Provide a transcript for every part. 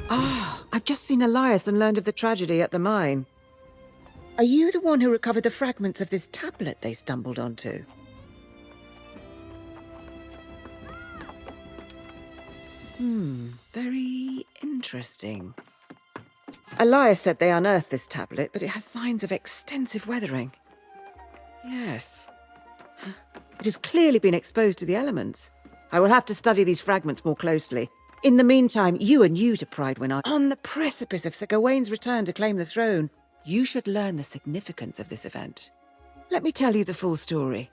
Ah, I've just seen Elias and learned of the tragedy at the mine. Are you the one who recovered the fragments of this tablet they stumbled onto? Very interesting. Elias said they unearthed this tablet, but it has signs of extensive weathering. Yes. It has clearly been exposed to the elements. I will have to study these fragments more closely. In the meantime, you and you to Pride when are on the precipice of Sir Gawain's return to claim the throne. You should learn the significance of this event. Let me tell you the full story.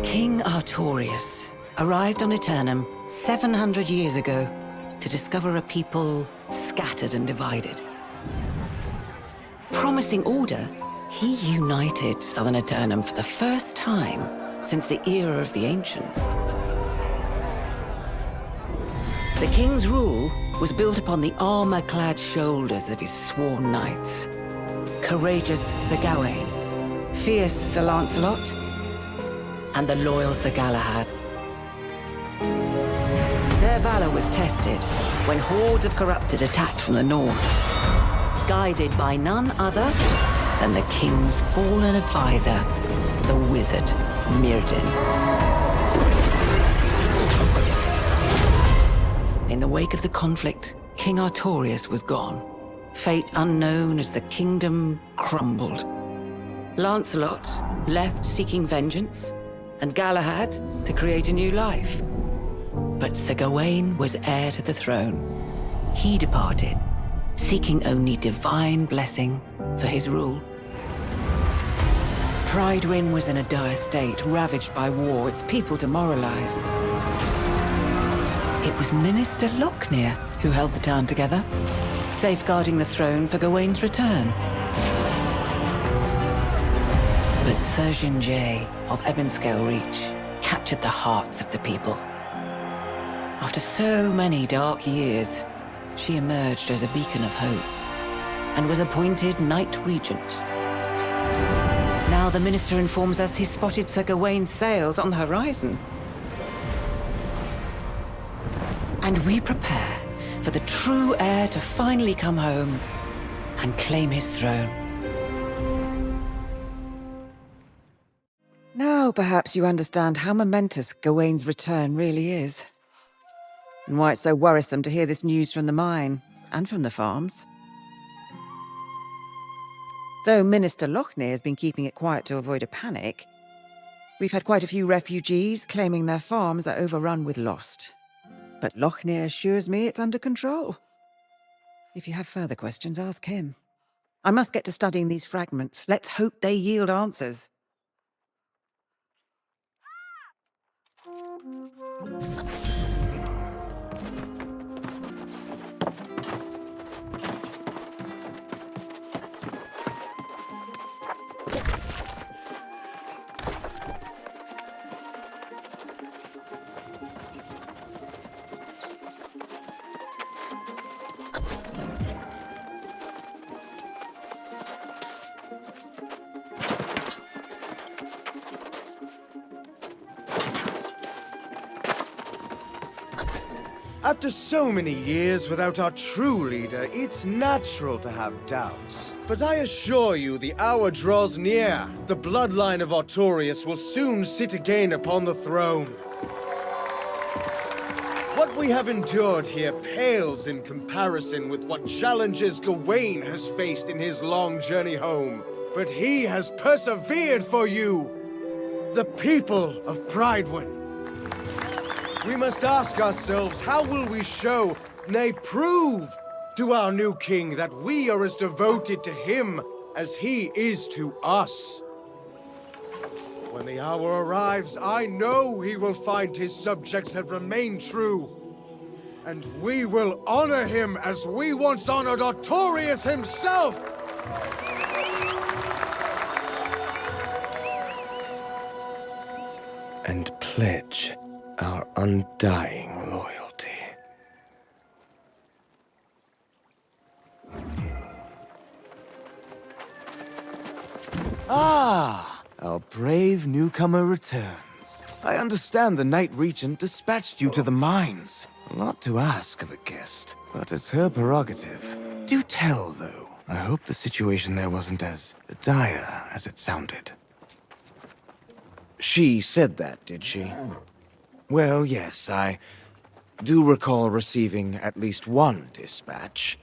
King Artorius arrived on Aeternum 700 years ago to discover a people scattered and divided. Promising order, he united southern Aeternum for the first time since the era of the Ancients. The king's rule was built upon the armor-clad shoulders of his sworn knights. Courageous Sir Gawain, fierce Sir Lancelot, and the loyal Sir Galahad. Their valor was tested when hordes of corrupted attacked from the north, guided by none other than the king's fallen advisor, the wizard Mirrodin. In the wake of the conflict, King Artorius was gone. Fate unknown as the kingdom crumbled. Lancelot left seeking vengeance, and Galahad to create a new life. But Sir Gawain was heir to the throne. He departed, seeking only divine blessing for his rule. Pridewin was in a dire state, ravaged by war, its people demoralized. It was Minister Lochner who held the town together, safeguarding the throne for Gawain's return. But Sir Jinjay of Ebonscale Reach captured the hearts of the people. After so many dark years, she emerged as a beacon of hope and was appointed Knight Regent. Now the minister informs us he spotted Sir Gawain's sails on the horizon. And we prepare for the true heir to finally come home and claim his throne. Now perhaps you understand how momentous Gawain's return really is. And why it's so worrisome to hear this news from the mine, and from the farms. Though Minister Lochner has been keeping it quiet to avoid a panic, we've had quite a few refugees claiming their farms are overrun with lost. But Lochner assures me it's under control. If you have further questions, ask him. I must get to studying these fragments. Let's hope they yield answers. After so many years without our true leader, it's natural to have doubts. But I assure you the hour draws near. The bloodline of Artorius will soon sit again upon the throne. What we have endured here pales in comparison with what challenges Gawain has faced in his long journey home. But he has persevered for you, the people of Pridewin. We must ask ourselves, how will we show, nay prove, to our new king that we are as devoted to him as he is to us? When the hour arrives, I know he will find his subjects have remained true. And we will honor him as we once honored Artorius himself! And pledge our undying loyalty. Ah, our brave newcomer returns. I understand the Knight Regent dispatched you to the mines. A lot to ask of a guest, but it's her prerogative. Do tell, though. I hope the situation there wasn't as dire as it sounded. She said that, did she? Well, yes, I do recall receiving at least one dispatch.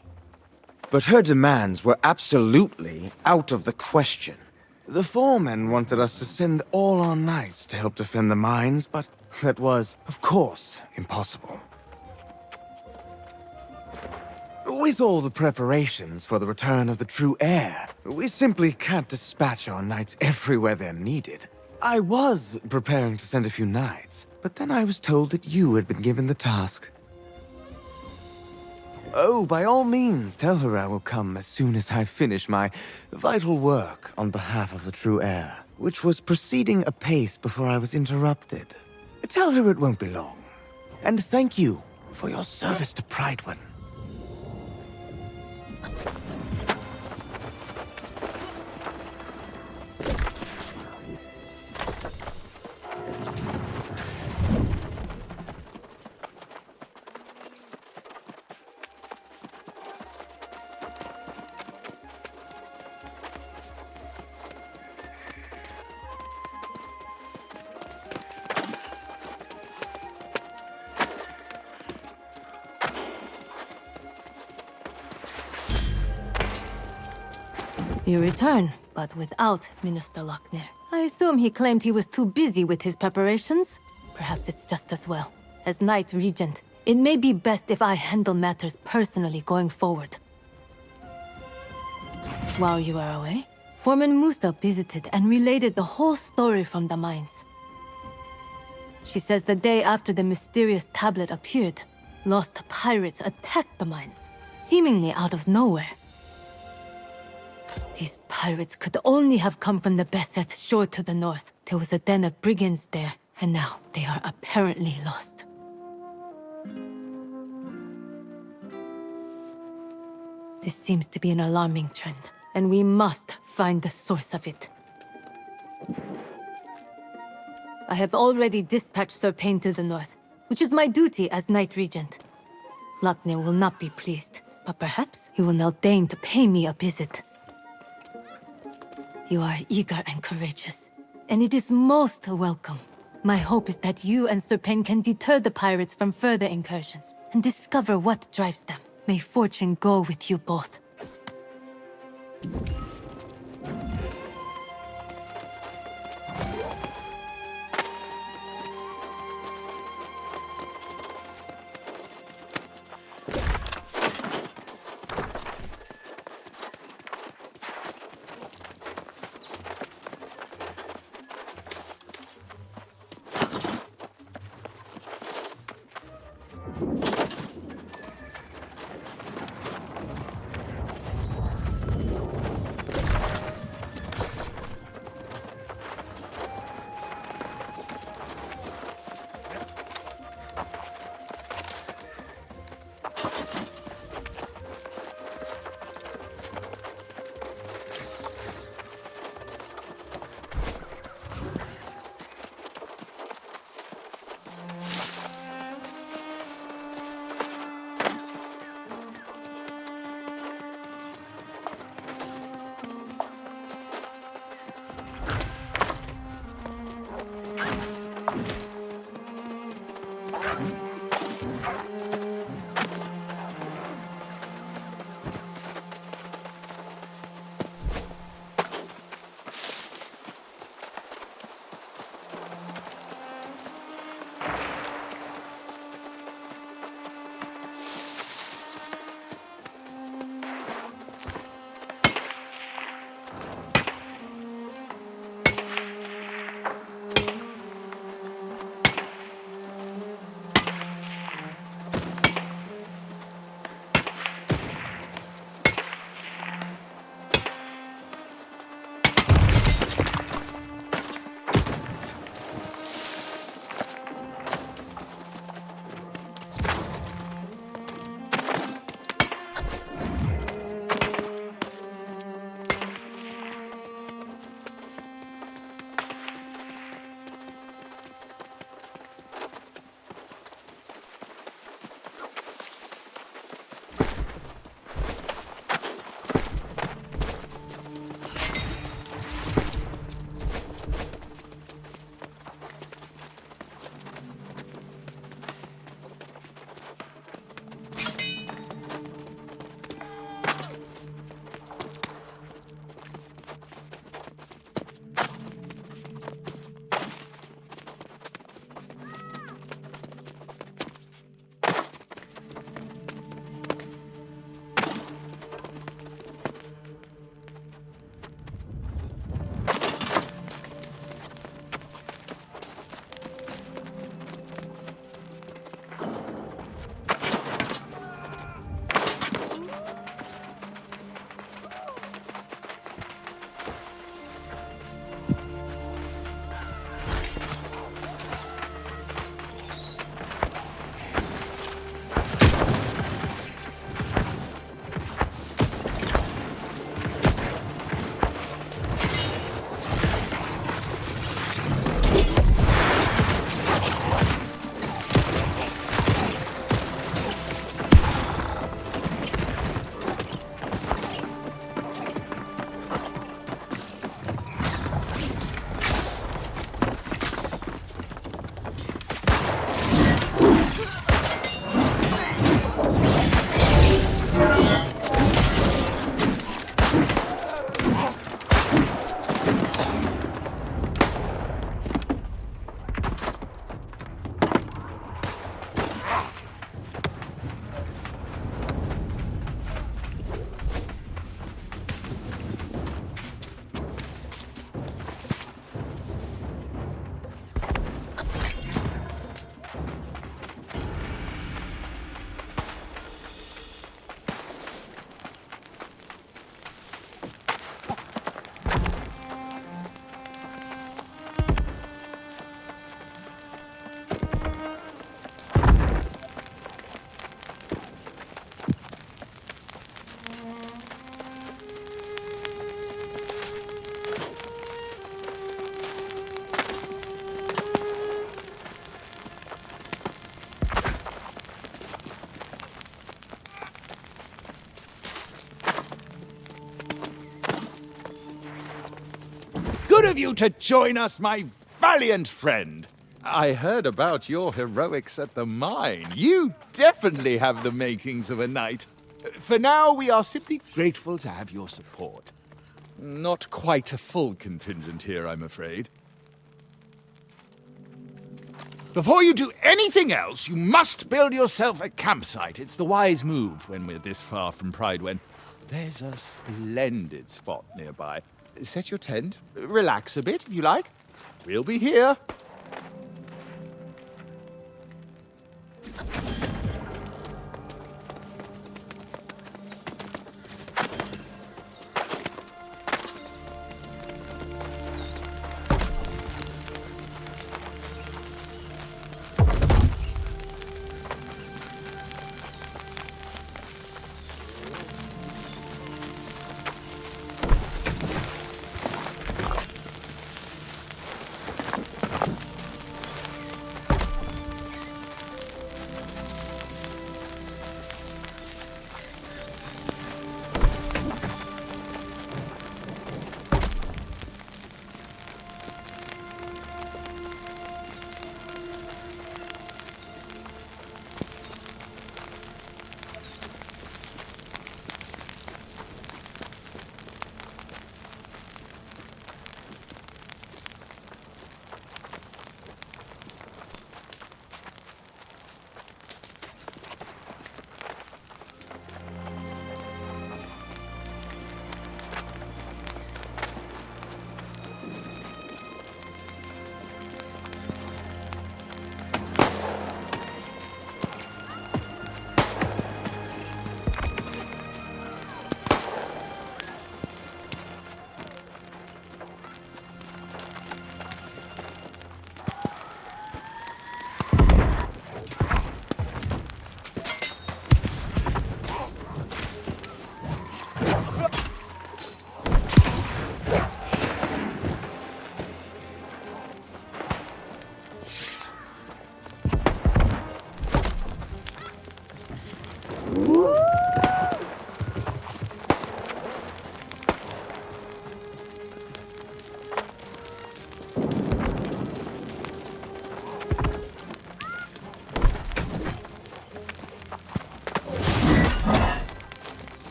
But her demands were absolutely out of the question. The foreman wanted us to send all our knights to help defend the mines, but that was, of course, impossible. With all the preparations for the return of the true heir, we simply can't dispatch our knights everywhere they're needed. I was preparing to send a few knights, but then I was told that you had been given the task. Oh, by all means, tell her I will come as soon as I finish my vital work on behalf of the true heir, which was proceeding apace before I was interrupted. Tell her it won't be long. And thank you for your service to Prydwen. You return, but without Minister Lochner. I assume he claimed he was too busy with his preparations. Perhaps it's just as well. As Knight Regent, it may be best if I handle matters personally going forward. While you are away, Foreman Musa visited and related the whole story from the mines. She says the day after the mysterious tablet appeared, lost pirates attacked the mines, seemingly out of nowhere. These pirates could only have come from the Beseth shore to the north. There was a den of brigands there, and now they are apparently lost. This seems to be an alarming trend, and we must find the source of it. I have already dispatched Sir Payne to the north, which is my duty as Knight Regent. Lochner will not be pleased, but perhaps he will now deign to pay me a visit. You are eager and courageous, and it is most welcome. My hope is that you and Sir Payne can deter the pirates from further incursions and discover what drives them. May fortune go with you both. of you to join us, my valiant friend. I heard about your heroics at the mine. You definitely have the makings of a knight. For now, we are simply grateful to have your support. Not quite a full contingent here, I'm afraid. Before you do anything else, you must build yourself a campsite. It's the wise move when we're this far from Pridewen. There's a splendid spot nearby. Set your tent, relax a bit if you like. We'll be here.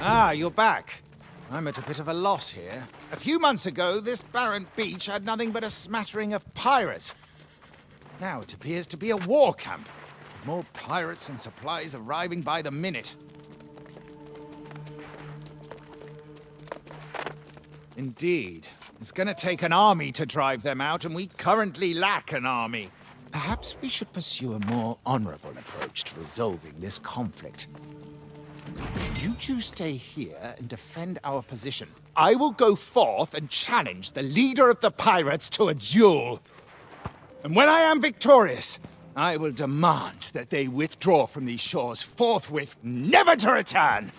Ah, you're back. I'm at a bit of a loss here. A few months ago, this barren beach had nothing but a smattering of pirates. Now it appears to be a war camp, with more pirates and supplies arriving by the minute. Indeed. It's gonna take an army to drive them out, and we currently lack an army. Perhaps we should pursue a more honorable approach to resolving this conflict. You two stay here and defend our position. I will go forth and challenge the leader of the pirates to a duel. And when I am victorious, I will demand that they withdraw from these shores forthwith, never to return.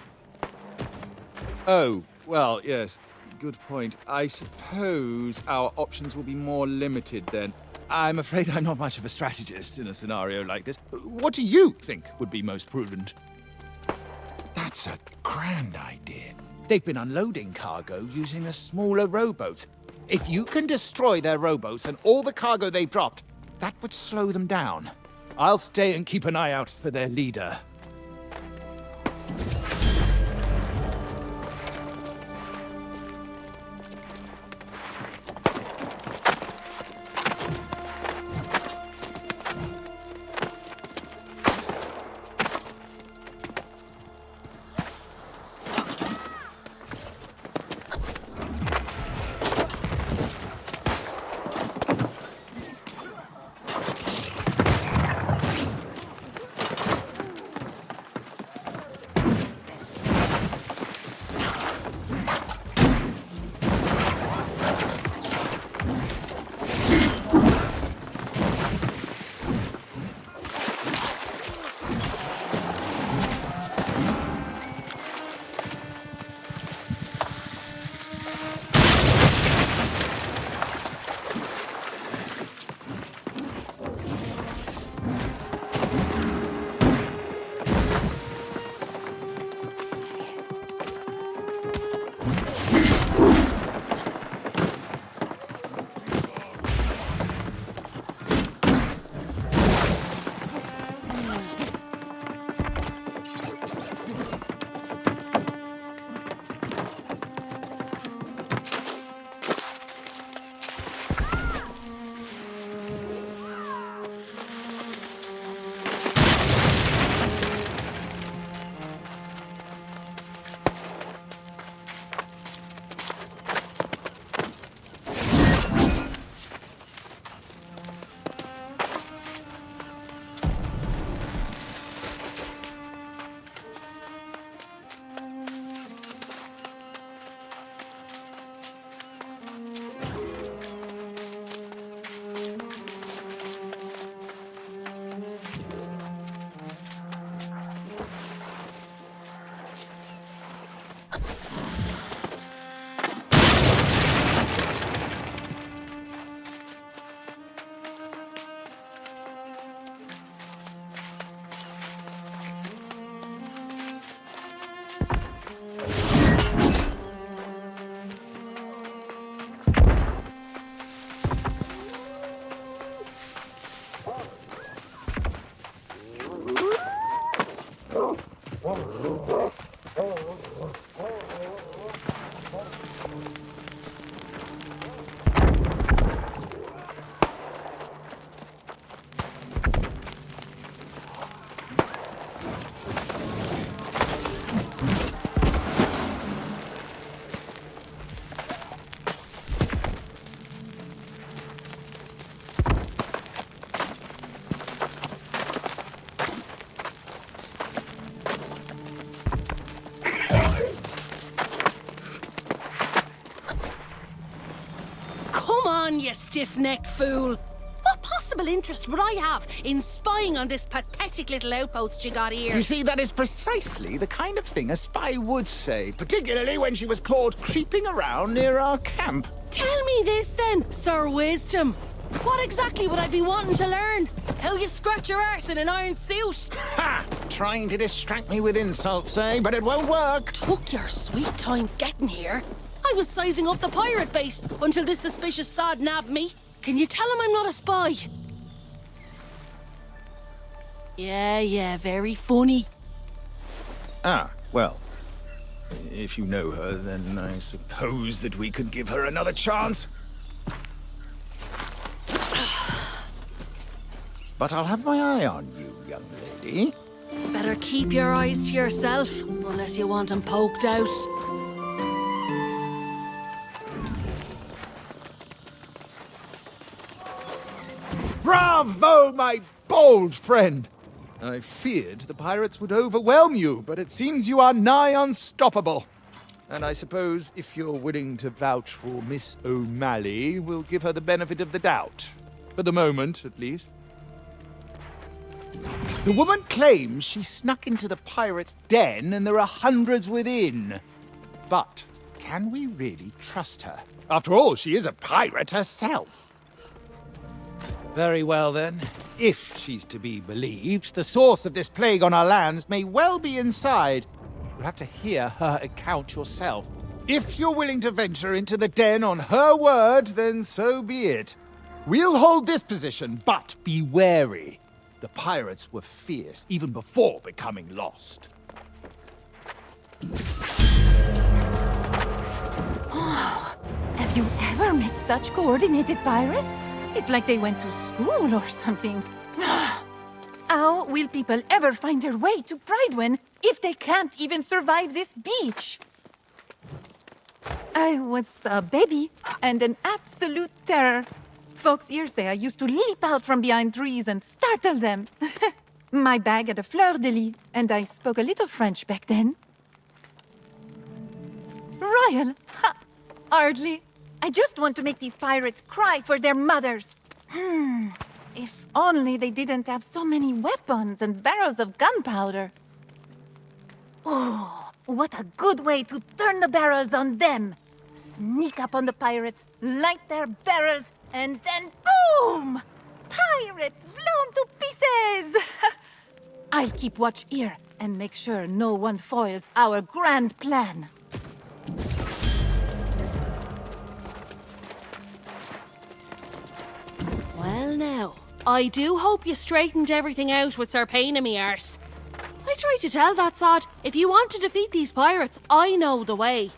Oh, Well, yes, good point. I suppose our options will be more limited then. I'm afraid I'm not much of a strategist in a scenario like this. What do you think would be most prudent? That's a grand idea. They've been unloading cargo using the smaller rowboats. If you can destroy their rowboats and all the cargo they've dropped, that would slow them down. I'll stay and keep an eye out for their leader. You stiff-necked fool! What possible interest would I have in spying on this pathetic little outpost you got here? You see, that is precisely the kind of thing a spy would say, particularly when she was caught creeping around near our camp. Tell me this then, Sir Wisdom. What exactly would I be wanting to learn? How you scratch your arse in an iron suit? Ha! Trying to distract me with insults, eh? But it won't work. Took your sweet time getting here. I was sizing up the pirate base until this suspicious sod nabbed me. Can you tell him I'm not a spy? Yeah, very funny. Ah, well, if you know her, then I suppose that we could give her another chance. But I'll have my eye on you, young lady. Better keep your eyes to yourself, unless you want them poked out. Bravo, my bold friend! I feared the pirates would overwhelm you, but it seems you are nigh unstoppable. And I suppose if you're willing to vouch for Miss O'Malley, we'll give her the benefit of the doubt. For the moment, at least. The woman claims she snuck into the pirates' den and there are hundreds within. But can we really trust her? After all, she is a pirate herself. Very well, then. If she's to be believed, the source of this plague on our lands may well be inside. You'll have to hear her account yourself. If you're willing to venture into the den on her word, then so be it. We'll hold this position, but be wary. The pirates were fierce even before becoming lost. Have you ever met such coordinated pirates? It's like they went to school or something. How will people ever find their way to Bridewin if they can't even survive this beach? I was a baby and an absolute terror. Folks here say I used to leap out from behind trees and startle them. My bag had a fleur-de-lis, and I spoke a little French back then. Royal? Ha! Hardly. I just want to make these pirates cry for their mothers. If only they didn't have so many weapons and barrels of gunpowder. Oh, what a good way to turn the barrels on them. Sneak up on the pirates, light their barrels, and then boom! Pirates blown to pieces! I'll keep watch here and make sure no one foils our grand plan. Well now, I do hope you straightened everything out with Sir Pain in me arse. I tried to tell that sod, if you want to defeat these pirates, I know the way.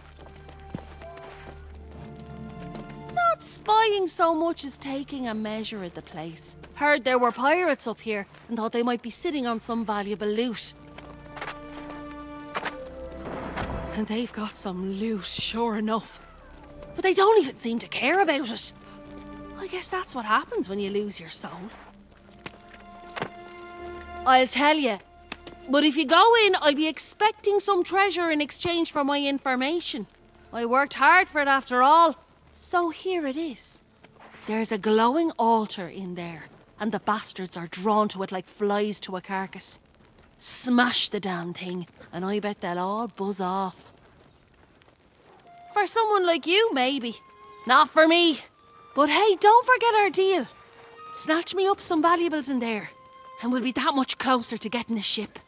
Not spying so much as taking a measure of the place. Heard there were pirates up here and thought they might be sitting on some valuable loot. And they've got some loot, sure enough. But they don't even seem to care about it. I guess that's what happens when you lose your soul. I'll tell you. But if you go in, I'll be expecting some treasure in exchange for my information. I worked hard for it after all. So here it is. There's a glowing altar in there, and the bastards are drawn to it like flies to a carcass. Smash the damn thing, and I bet they'll all buzz off. For someone like you, maybe. Not for me. But hey, don't forget our deal. Snatch me up some valuables in there, and we'll be that much closer to getting a ship.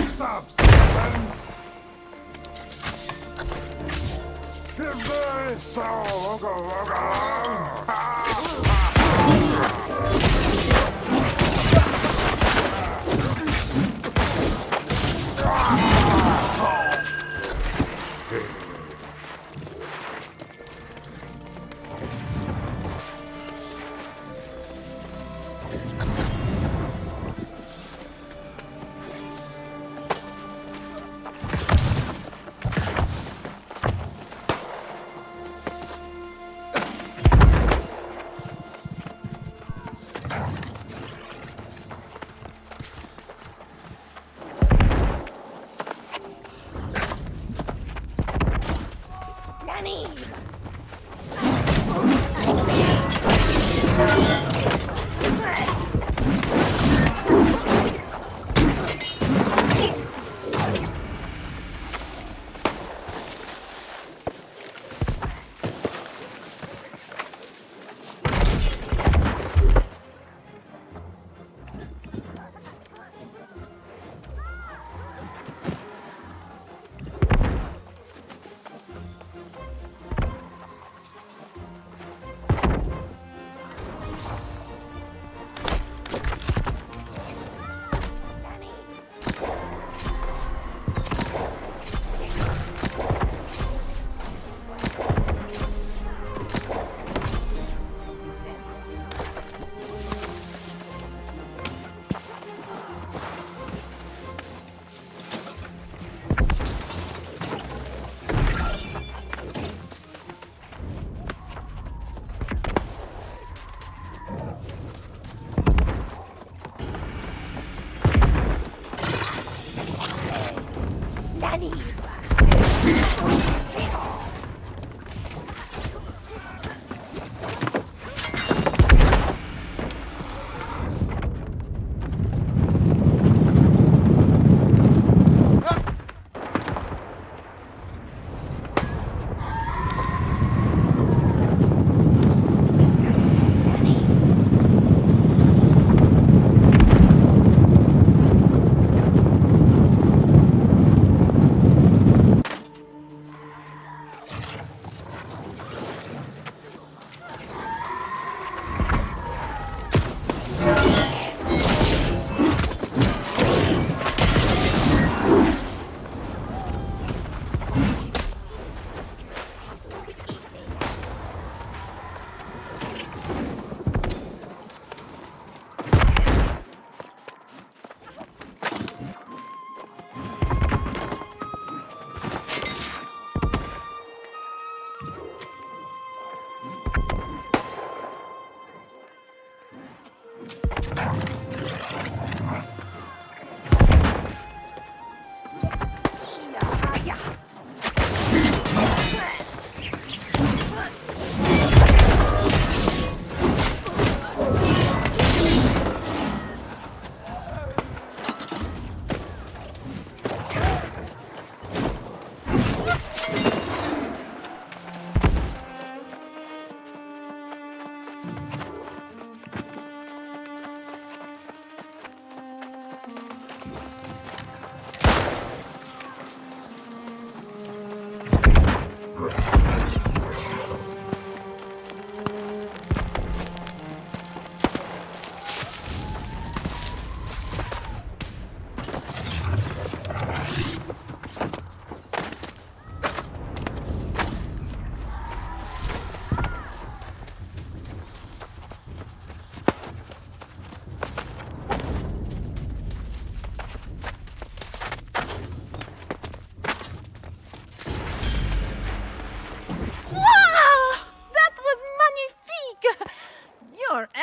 Substance.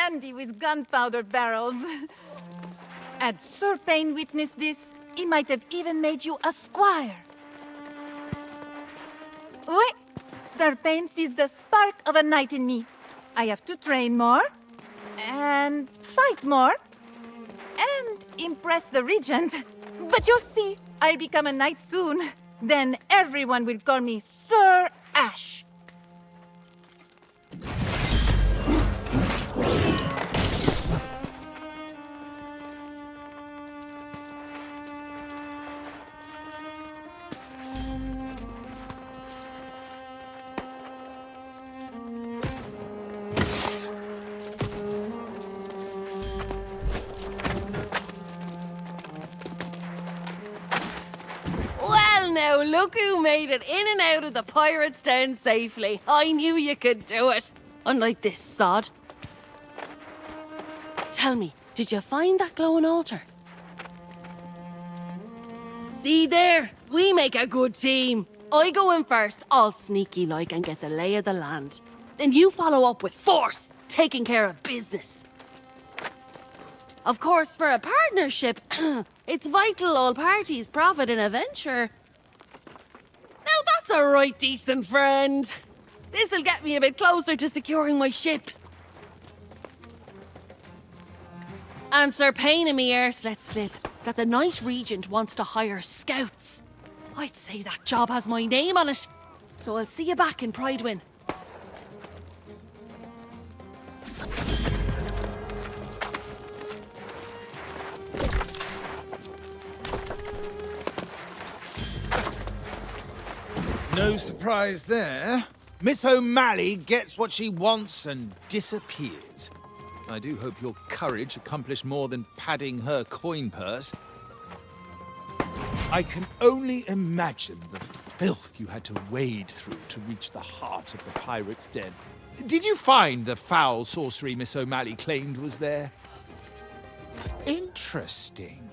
handy with gunpowder barrels. Had Sir Payne witnessed this, he might have even made you a squire. Oui, Sir Payne sees the spark of a knight in me. I have to train more, and fight more, and impress the regent. But you'll see, I'll become a knight soon. Then everyone will call me Sir Ash. So look who made it in and out of the pirates' den safely. I knew you could do it. Unlike this sod. Tell me, did you find that glowing altar? See there? We make a good team. I go in first, all sneaky like, and get the lay of the land. Then you follow up with force, taking care of business. Of course, for a partnership, it's vital all parties profit in a venture. Now that's a right decent friend. This'll get me a bit closer to securing my ship. And Sir Payne and me Erse let slip that the Knight Regent wants to hire scouts. I'd say that job has my name on it. So I'll see you back in Pridewin. No surprise there. Miss O'Malley gets what she wants and disappears. I do hope your courage accomplished more than padding her coin purse. I can only imagine the filth you had to wade through to reach the heart of the pirate's den. Did you find the foul sorcery Miss O'Malley claimed was there? Interesting.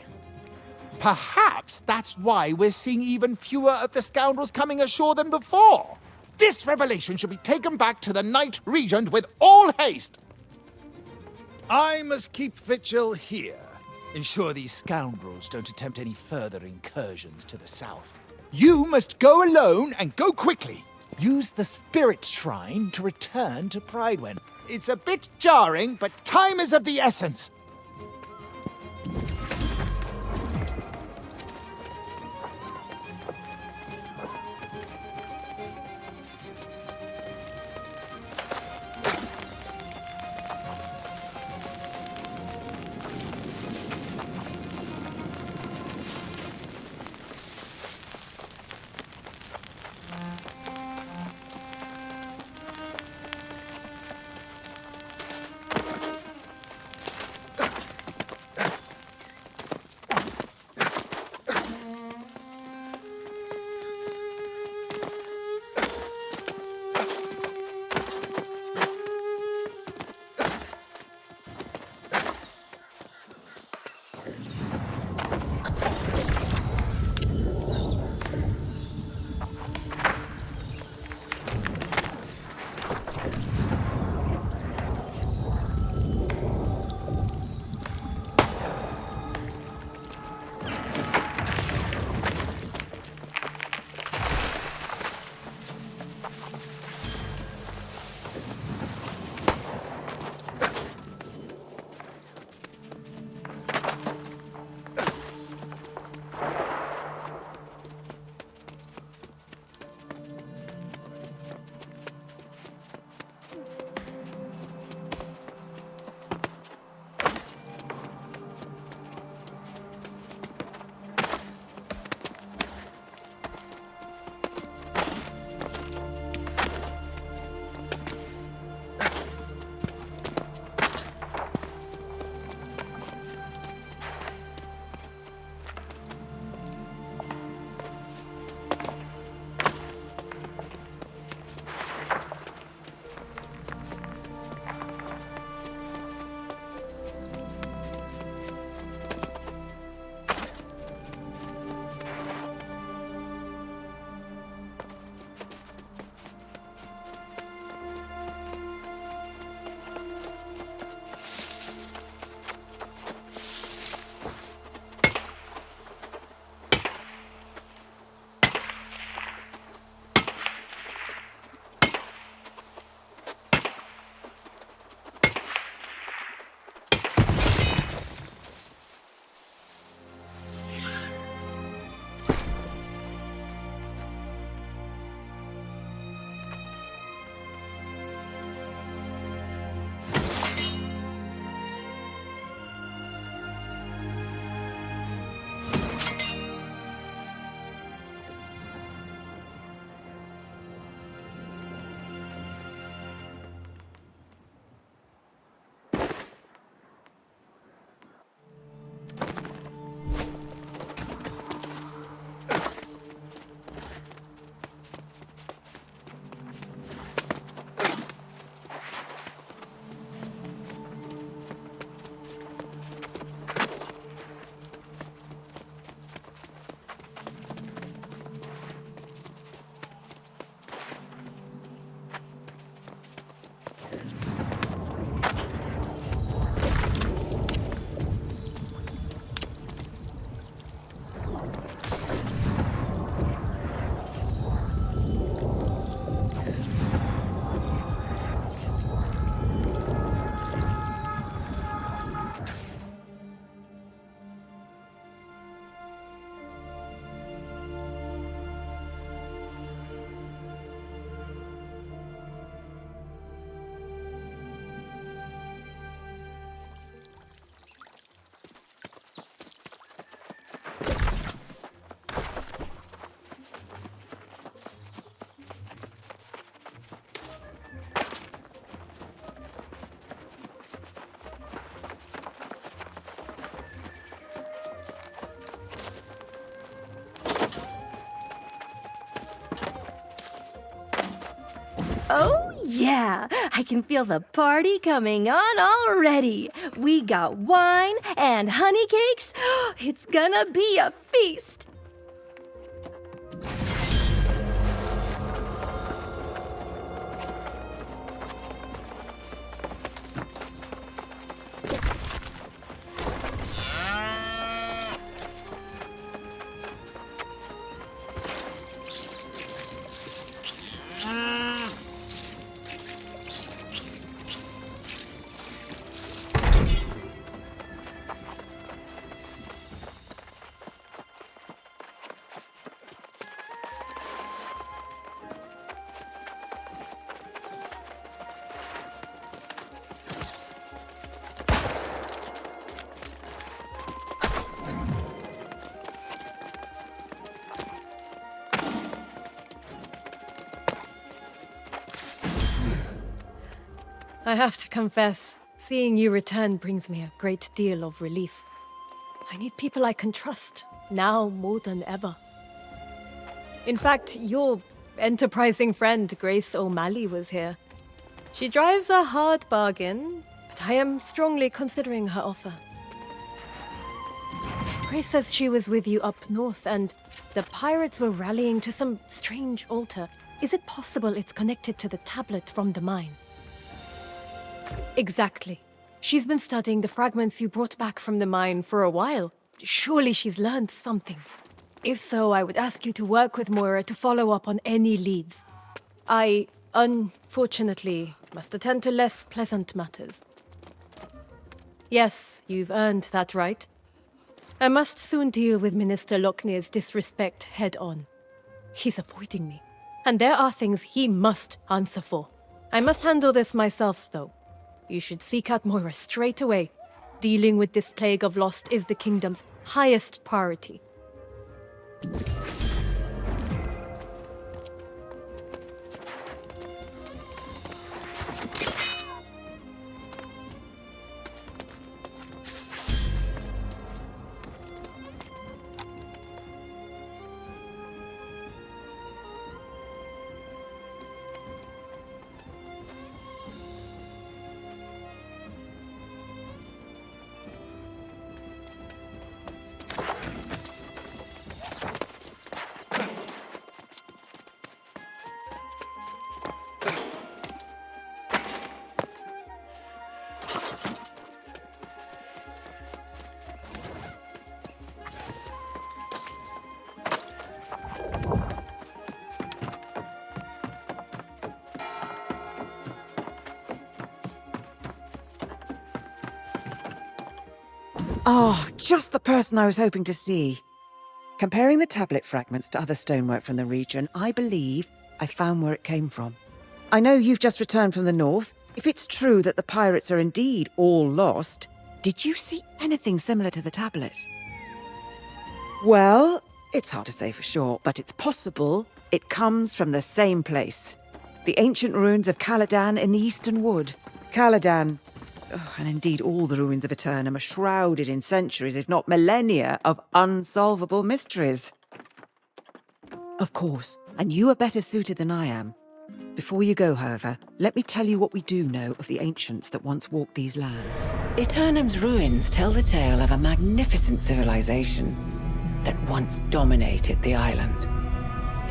Perhaps that's why we're seeing even fewer of the scoundrels coming ashore than before. This revelation should be taken back to the Knight Regent with all haste. I must keep vigil here. Ensure these scoundrels don't attempt any further incursions to the south. You must go alone and go quickly. Use the spirit shrine to return to Pridewin. It's a bit jarring, but time is of the essence. I can feel the party coming on already. We got wine and honey cakes. It's gonna be a feast. I have to confess, seeing you return brings me a great deal of relief. I need people I can trust, now more than ever. In fact, your enterprising friend Grace O'Malley was here. She drives a hard bargain, but I am strongly considering her offer. Grace says she was with you up north, and the pirates were rallying to some strange altar. Is it possible it's connected to the tablet from the mine? Exactly. She's been studying the fragments you brought back from the mine for a while. Surely she's learned something. If so, I would ask you to work with Moira to follow up on any leads. I, unfortunately, must attend to less pleasant matters. Yes, you've earned that right. I must soon deal with Minister Lochner's disrespect head-on. He's avoiding me, and there are things he must answer for. I must handle this myself, though. You should seek out Moira straight away. Dealing with this plague of lost is the kingdom's highest priority. Oh, just the person I was hoping to see. Comparing the tablet fragments to other stonework from the region, I believe I found where it came from. I know you've just returned from the north. If it's true that the pirates are indeed all lost, did you see anything similar to the tablet? Well, it's hard to say for sure, but it's possible it comes from the same place. The ancient ruins of Caladan in the Eastern Wood. Caladan, and indeed all the ruins of Aeternum, are shrouded in centuries, if not millennia, of unsolvable mysteries. Of course, and you are better suited than I am. Before you go, however, let me tell you what we do know of the ancients that once walked these lands. Aeternum's ruins tell the tale of a magnificent civilization that once dominated the island.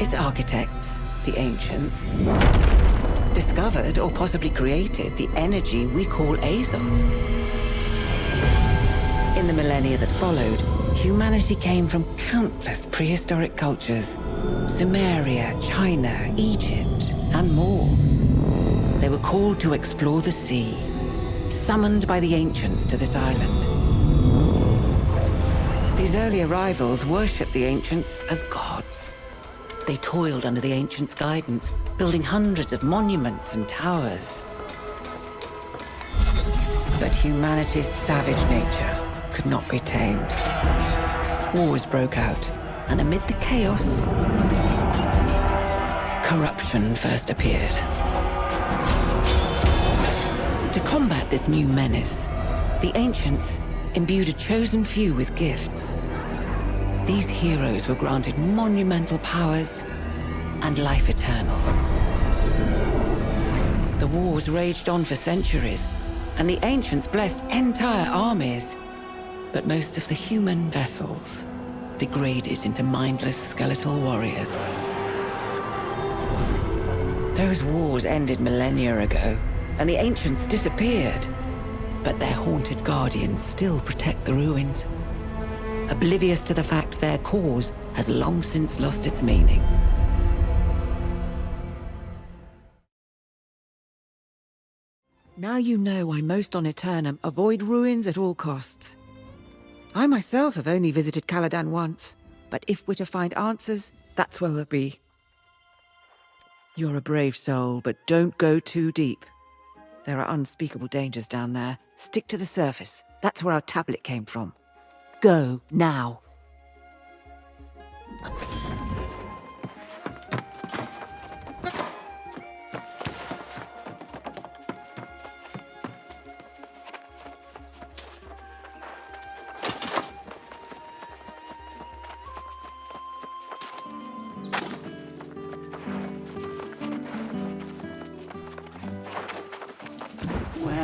Its architects, the ancients, discovered or possibly created the energy we call Azos. In the millennia that followed, humanity came from countless prehistoric cultures: Sumeria, China, Egypt, and more. They were called to explore the sea, summoned by the ancients to this island. These early arrivals worshipped the ancients as gods. They toiled under the ancients' guidance, building hundreds of monuments and towers. But humanity's savage nature could not be tamed. Wars broke out, and amid the chaos, corruption first appeared. To combat this new menace, the ancients imbued a chosen few with gifts. These heroes were granted monumental powers and life eternal. The wars raged on for centuries, and the ancients blessed entire armies. But most of the human vessels degraded into mindless skeletal warriors. Those wars ended millennia ago, and the ancients disappeared. But their haunted guardians still protect the ruins, oblivious to the fact their cause has long since lost its meaning. Now you know why most on Aeternum avoid ruins at all costs. I myself have only visited Caladan once, but if we're to find answers, that's where they'll be. You're a brave soul, but don't go too deep. There are unspeakable dangers down there. Stick to the surface. That's where our tablet came from. Go, now.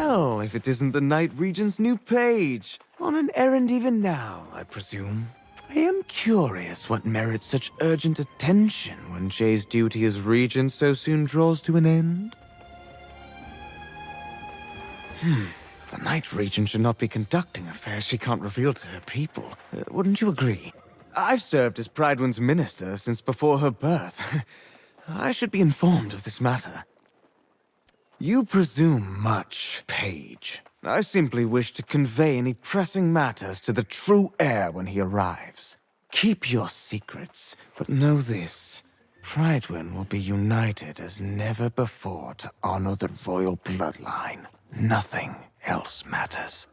Well, if it isn't the Night Regent's new page. On an errand even now, I presume. I am curious what merits such urgent attention when Jay's duty as regent so soon draws to an end. The Night Regent should not be conducting affairs she can't reveal to her people. Wouldn't you agree? I've served as Pridewind's minister since before her birth. I should be informed of this matter. You presume much, Page. I simply wish to convey any pressing matters to the true heir when he arrives. Keep your secrets, but know this. Pridewind will be united as never before to honor the royal bloodline. Nothing else matters.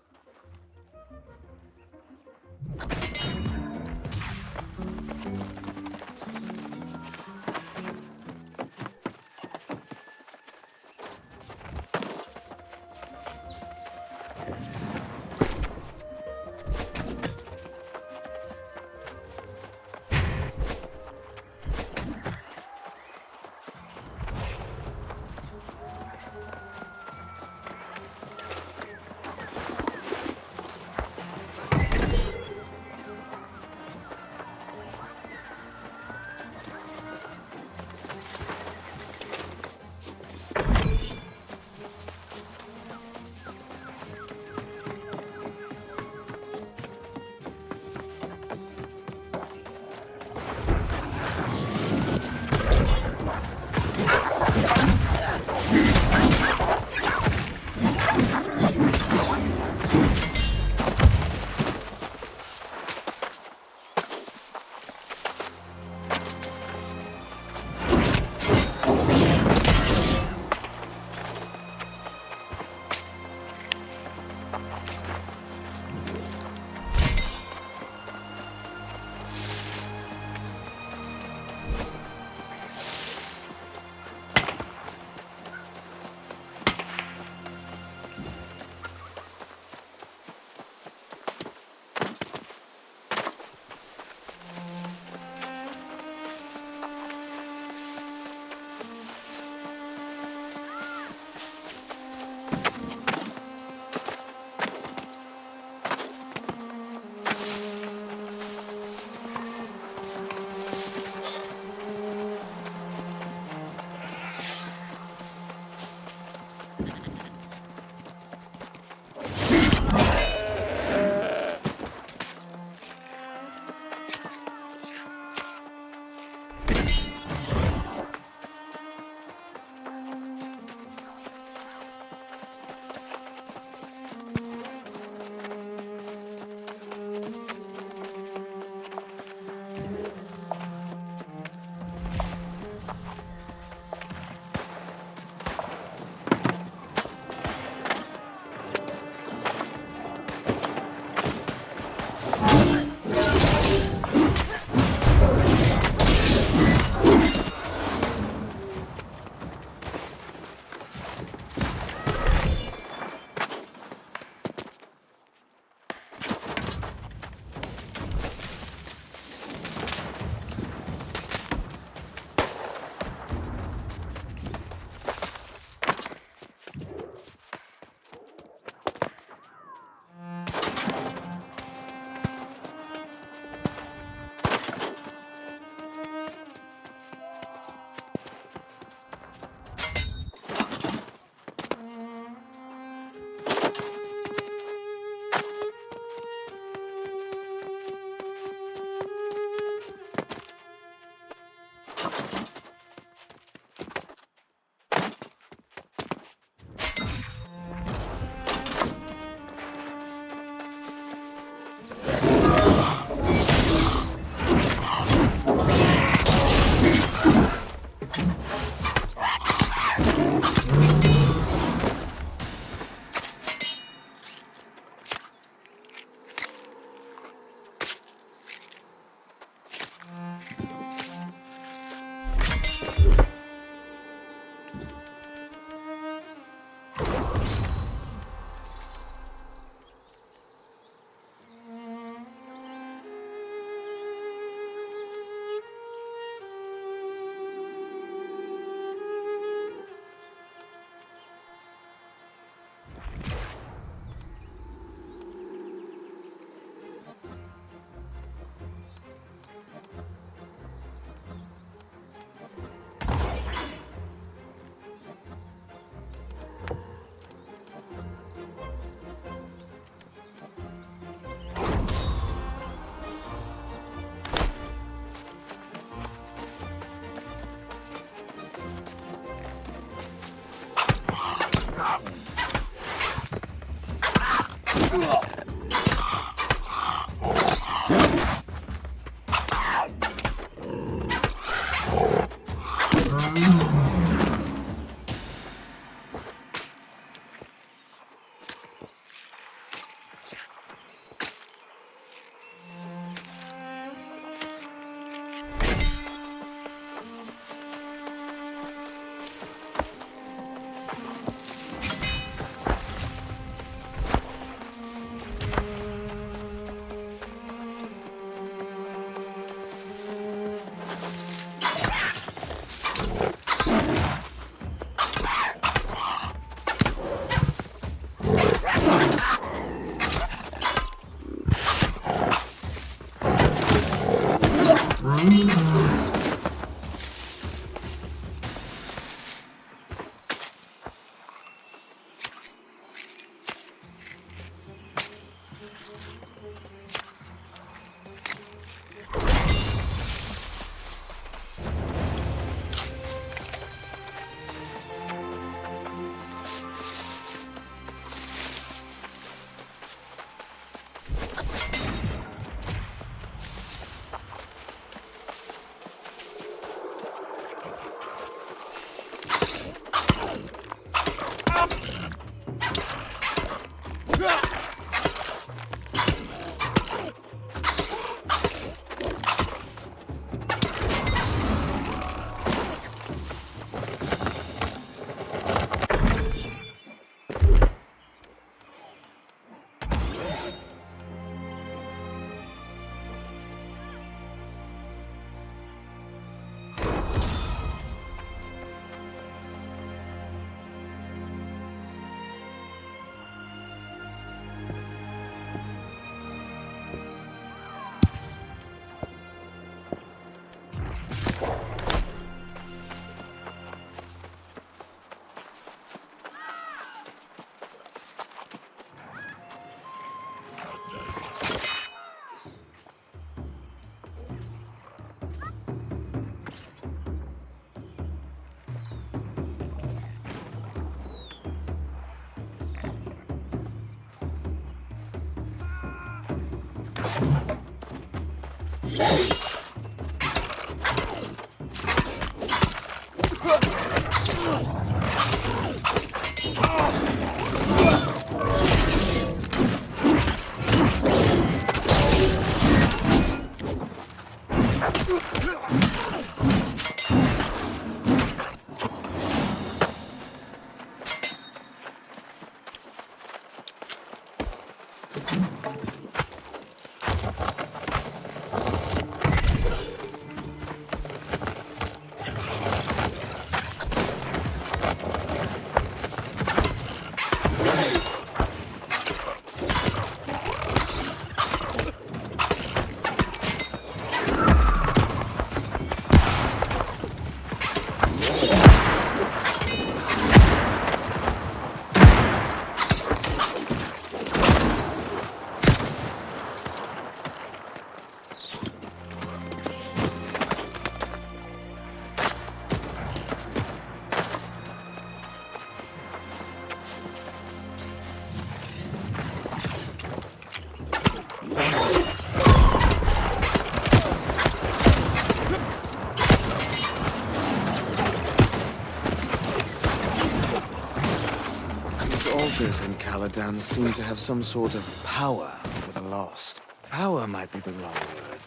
Altars in Caladan seem to have some sort of power for the lost. Power might be the wrong word.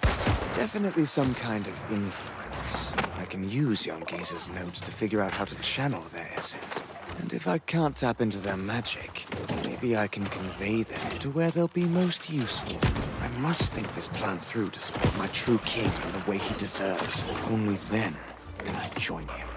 Definitely some kind of influence. I can use young Geezer's notes to figure out how to channel their essence. And if I can't tap into their magic, maybe I can convey them to where they'll be most useful. I must think this plan through to support my true king in the way he deserves. Only then can I join him.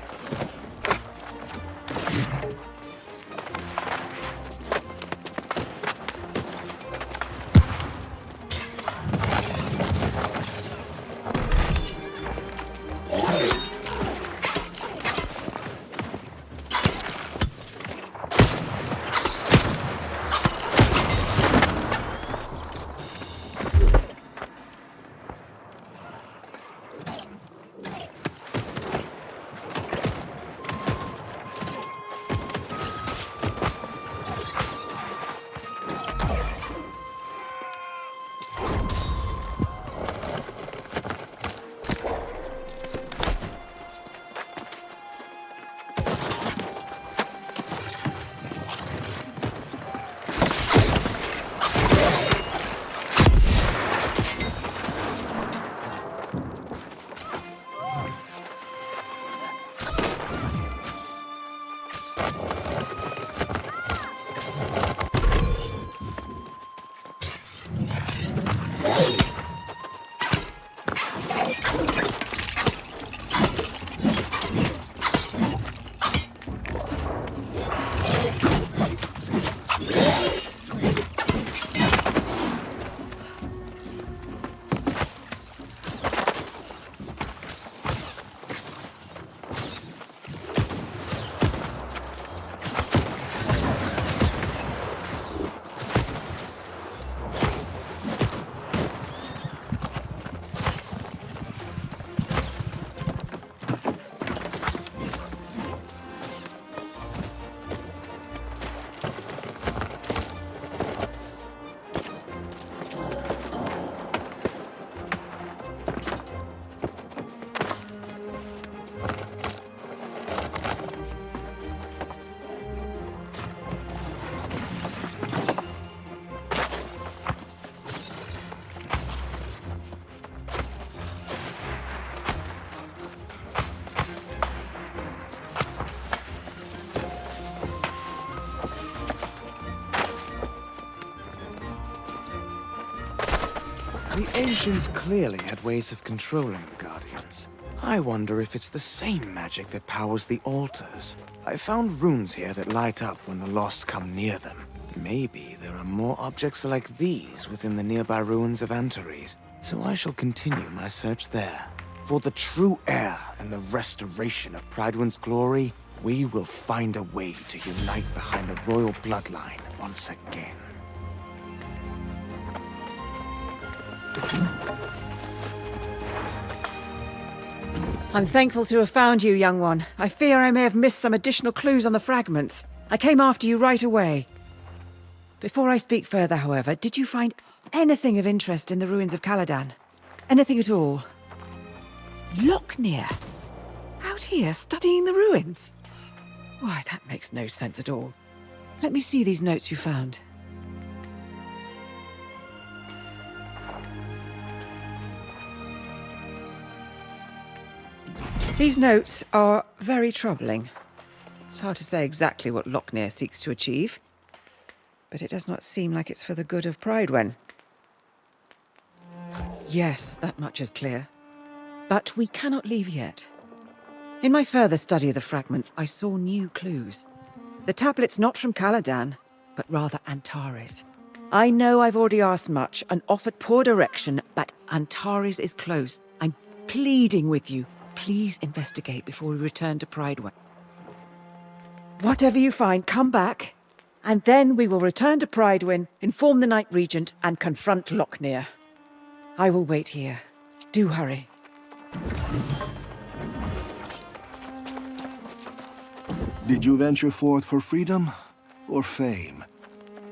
The ancients clearly had ways of controlling the Guardians. I wonder if it's the same magic that powers the altars. I found runes here that light up when the lost come near them. Maybe there are more objects like these within the nearby ruins of Antares, so I shall continue my search there. For the true heir and the restoration of Pridewin's glory, we will find a way to unite behind the royal bloodline once again. I'm thankful to have found you, young one. I fear I may have missed some additional clues on the fragments. I came after you right away. Before I speak further, however, did you find anything of interest in the ruins of Caladan? Anything at all? Lochner? Out here, studying the ruins? Why, that makes no sense at all. Let me see these notes you found. These notes are very troubling. It's hard to say exactly what Lochner seeks to achieve, but it does not seem like it's for the good of Pridewin. Yes, that much is clear. But we cannot leave yet. In my further study of the fragments, I saw new clues. The tablet's not from Caladan, but rather Antares. I know I've already asked much and offered poor direction, but Antares is close. I'm pleading with you. Please investigate before we return to Pridewin. Whatever you find, come back, and then we will return to Pridewin, inform the Night Regent, and confront Lochner. I will wait here. Do hurry. Did you venture forth for freedom or fame?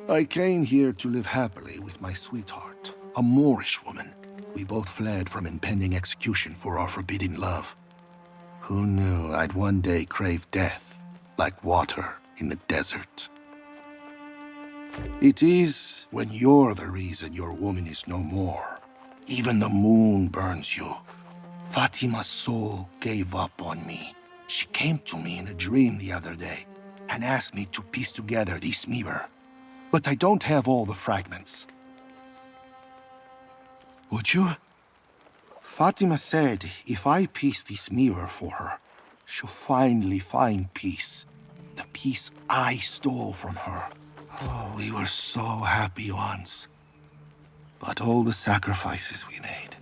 I came here to live happily with my sweetheart, a Moorish woman. We both fled from impending execution for our forbidden love. Who knew I'd one day crave death, like water in the desert? It is when you're the reason your woman is no more. Even the moon burns you. Fatima's soul gave up on me. She came to me in a dream the other day and asked me to piece together this mirror. But I don't have all the fragments. Would you? Fatima said if I piece this mirror for her, she'll finally find peace. The peace I stole from her. Oh, we were so happy once. But all the sacrifices we made.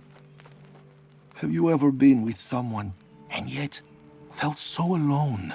Have you ever been with someone and yet felt so alone?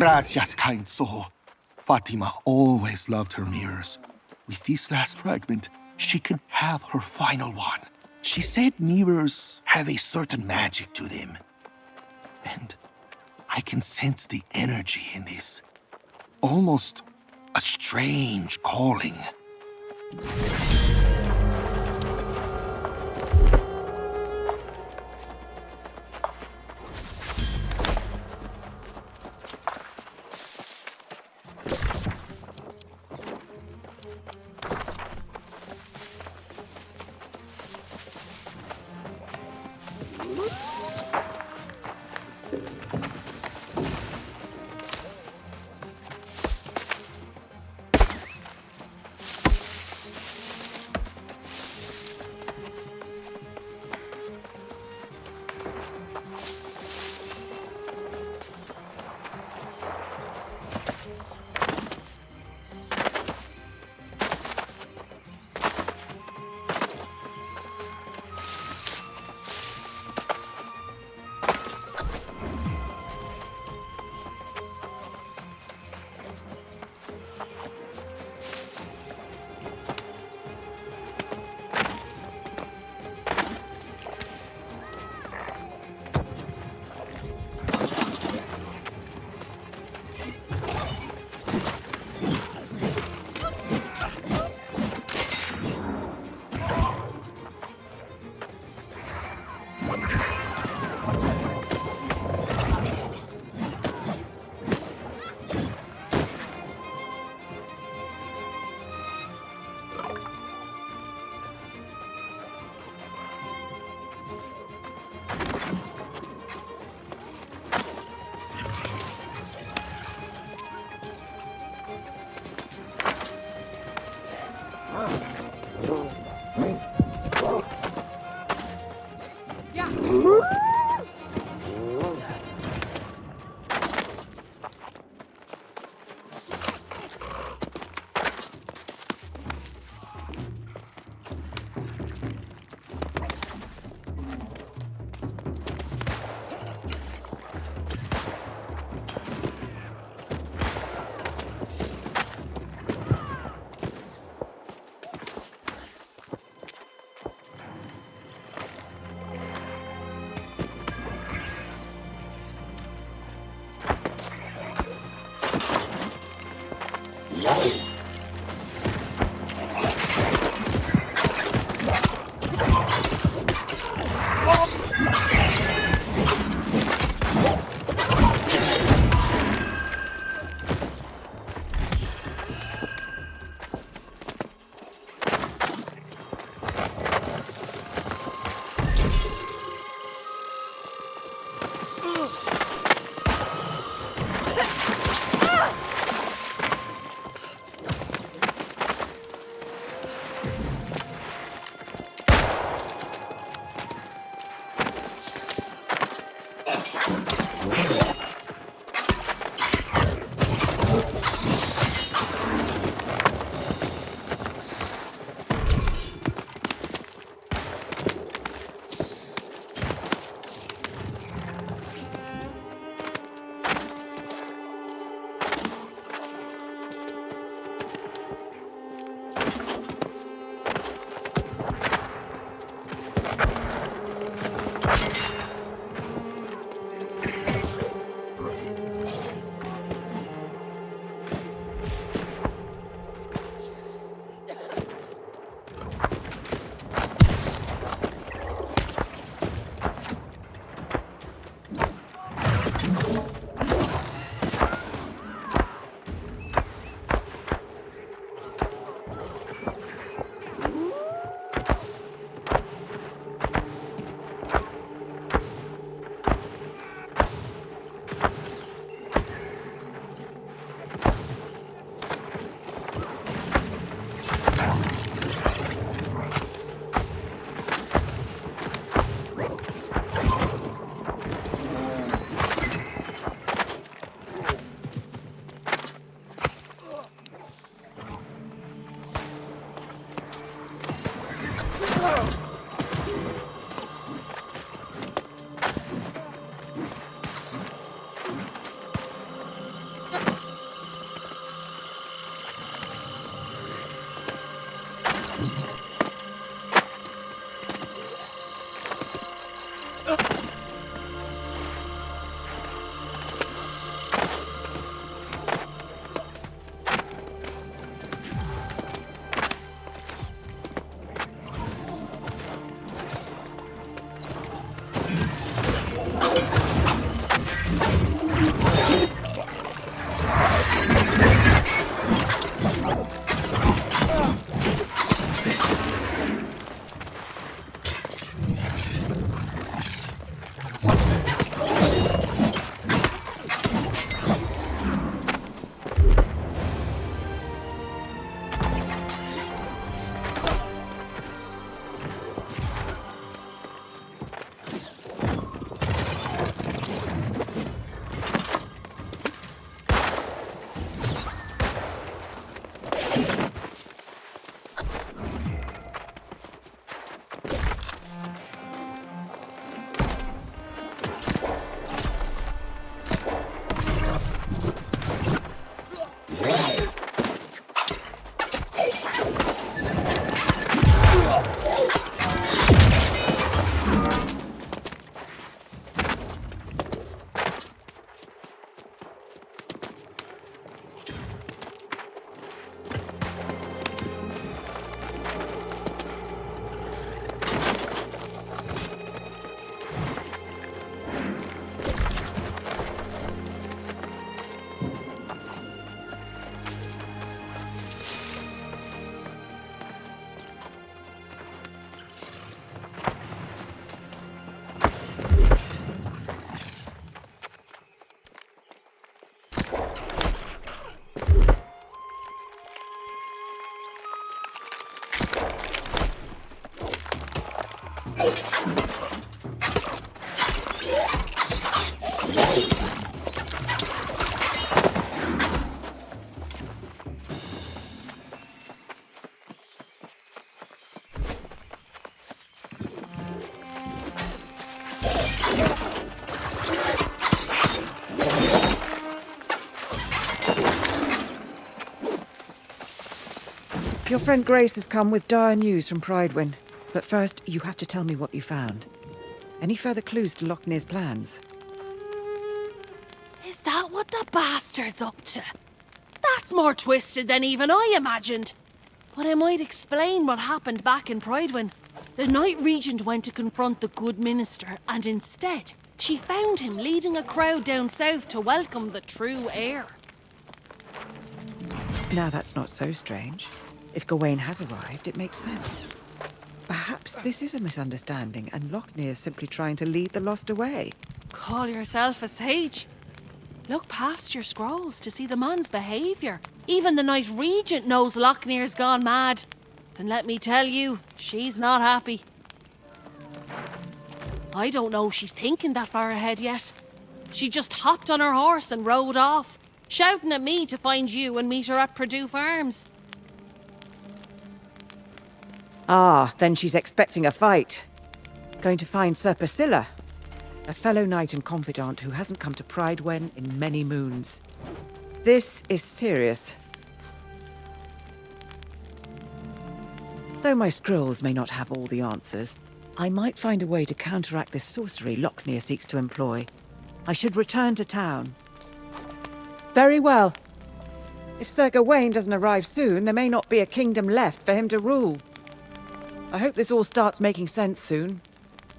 Gracias, kind soul. Fatima always loved her mirrors. With this last fragment, she can have her final one. She said mirrors have a certain magic to them. And I can sense the energy in this. Almost a strange calling. Your friend Grace has come with dire news from Pridewin. But first, you have to tell me what you found. Any further clues to Lochnear's plans? Is that what the bastard's up to? That's more twisted than even I imagined. But I might explain what happened back in Pridewin. The Knight Regent went to confront the good minister, and instead, she found him leading a crowd down south to welcome the true heir. Now that's not so strange. If Gawain has arrived, it makes sense. Perhaps this is a misunderstanding, and Lochnear is simply trying to lead the lost away. Call yourself a sage? Look past your scrolls to see the man's behaviour. Even the Knight Regent knows Lochnear's gone mad. And let me tell you, she's not happy. I don't know if she's thinking that far ahead yet. She just hopped on her horse and rode off, shouting at me to find you and meet her at Purdue Farms. Ah, then she's expecting a fight. Going to find Sir Priscilla, a fellow knight and confidant who hasn't come to Pridewin in many moons. This is serious. Though my scrolls may not have all the answers, I might find a way to counteract this sorcery Lochnear seeks to employ. I should return to town. Very well. If Sir Gawain doesn't arrive soon, there may not be a kingdom left for him to rule. I hope this all starts making sense soon.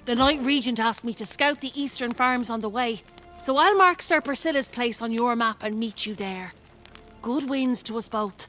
The Knight Regent asked me to scout the eastern farms on the way, so I'll mark Sir Priscilla's place on your map and meet you there. Good winds to us both.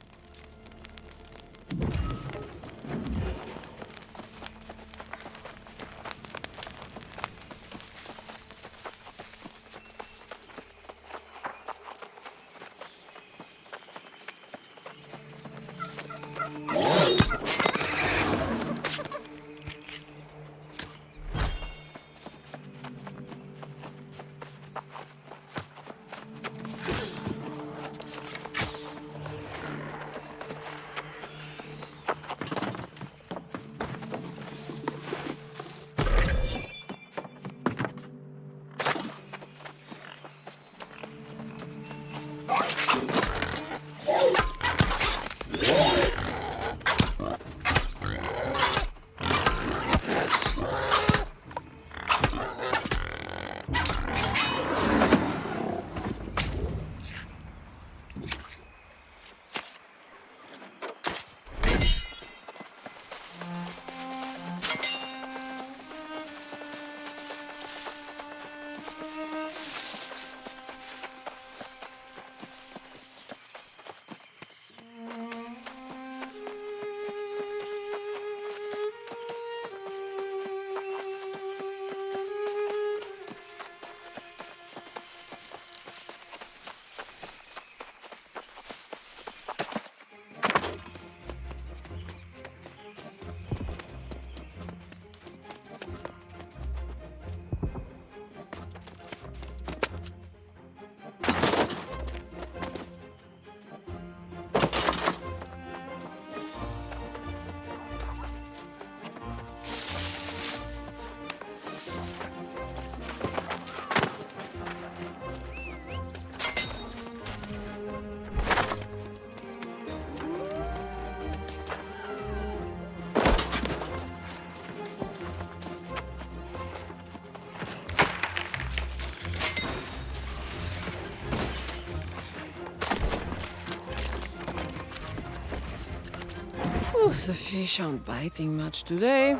Oh, the fish aren't biting much today.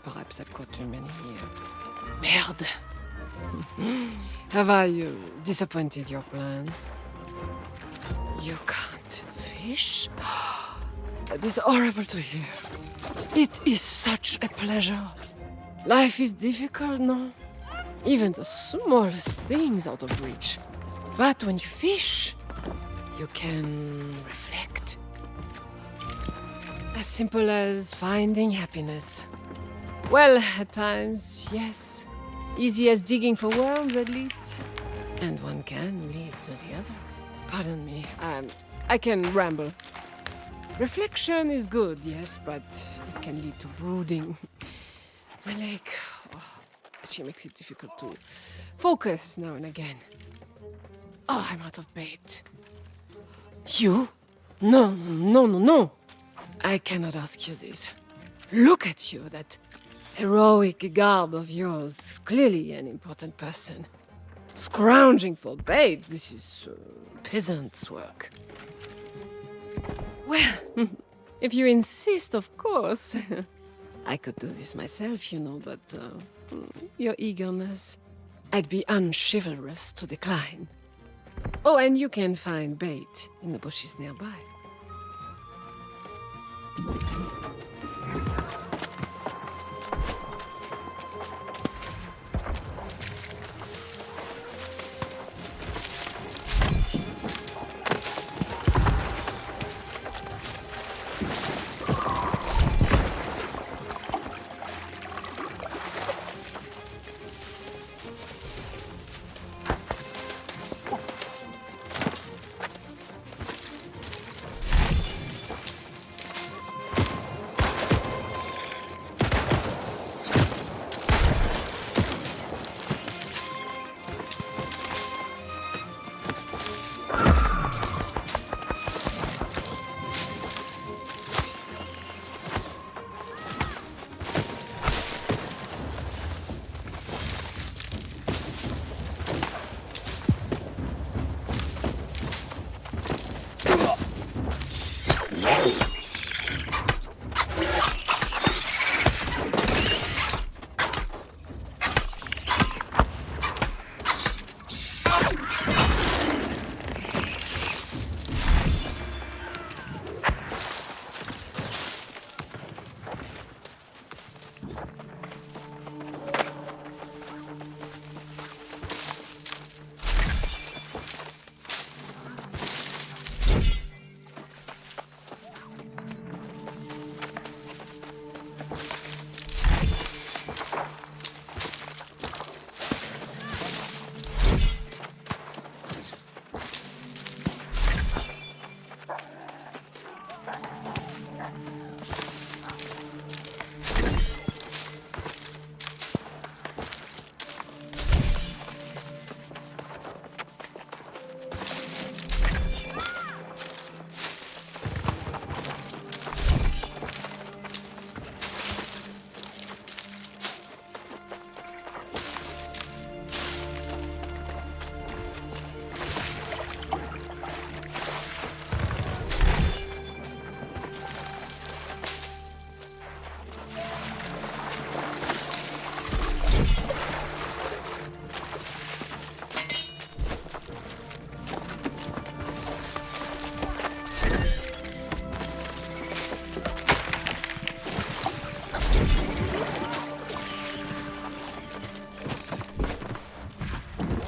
Perhaps I've caught too many here. Merde! Have I disappointed your plans? You can't fish? That is horrible to hear. It is such a pleasure. Life is difficult, no? Even the smallest things out of reach. But when you fish, you can reflect. As simple as finding happiness. Well, at times, yes. Easy as digging for worms, at least. And one can lead to the other. Pardon me, I can ramble. Reflection is good, yes, but it can lead to brooding. My leg, she makes it difficult to focus now and again. Oh, I'm out of bait. You? No, no, no, no. I cannot ask you this. Look at you, that heroic garb of yours. Clearly an important person. Scrounging for bait, this is peasant's work. Well, if you insist, of course. I could do this myself, you know, but your eagerness, I'd be unchivalrous to decline. Oh, and you can find bait in the bushes nearby.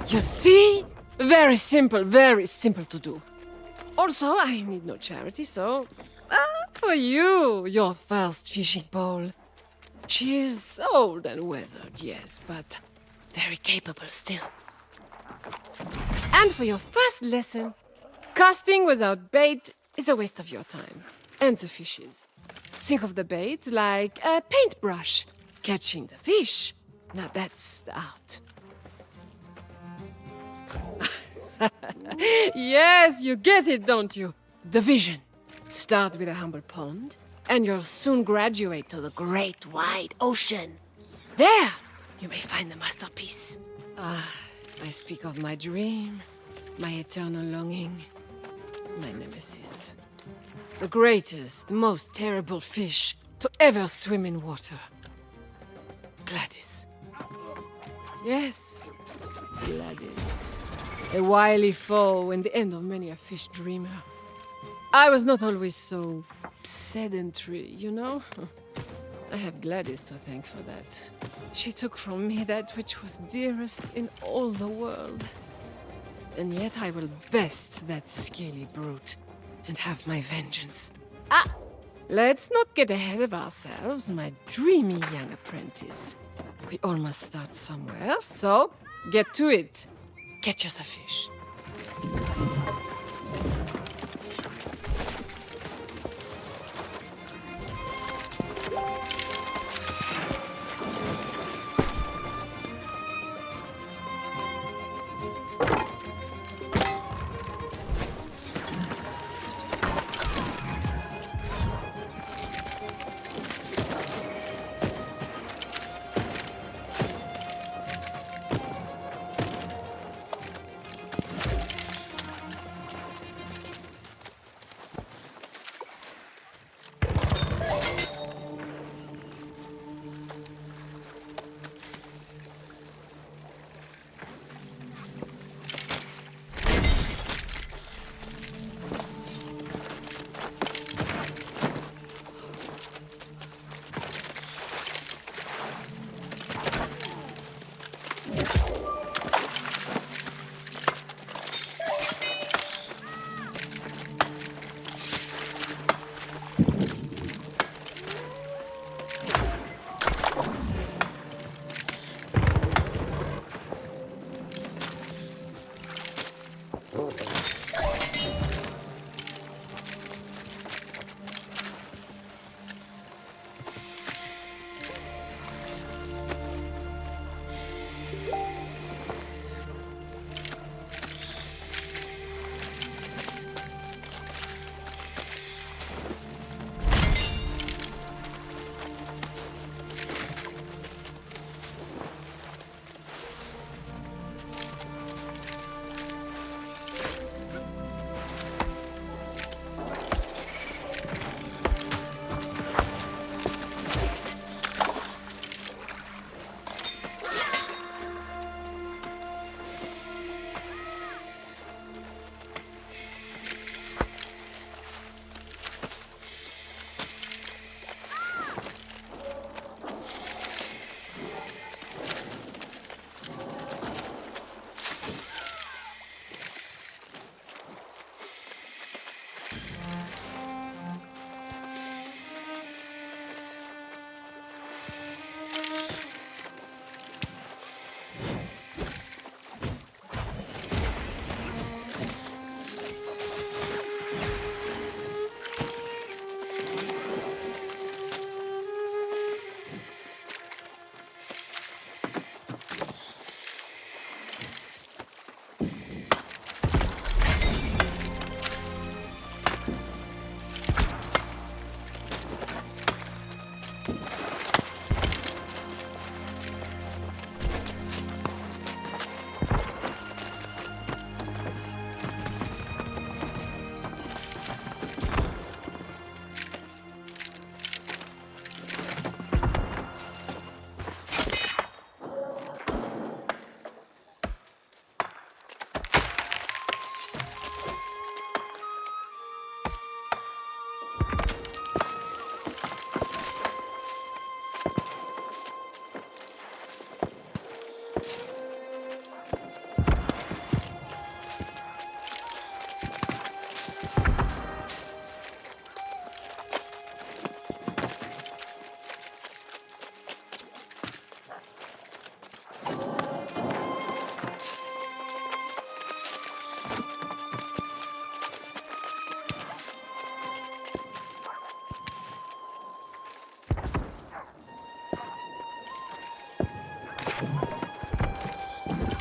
You see? Very simple to do. Also, I need no charity, so... for you, your first fishing pole. She is old and weathered, yes, but very capable still. And for your first lesson, casting without bait is a waste of your time. And the fishes. Think of the bait like a paintbrush. Catching the fish. Now that's the art. Yes, you get it, don't you? The vision. Start with a humble pond, and you'll soon graduate to the great wide ocean. There, you may find the masterpiece. I speak of my dream, my eternal longing, my nemesis. The greatest, most terrible fish to ever swim in water. Gladys. Yes, Gladys. A wily foe and the end of many a fish dreamer. I was not always so sedentary, you know? I have Gladys to thank for that. She took from me that which was dearest in all the world. And yet I will best that scaly brute and have my vengeance. Ah! Let's not get ahead of ourselves, my dreamy young apprentice. We all must start somewhere, so get to it. Catch us a fish.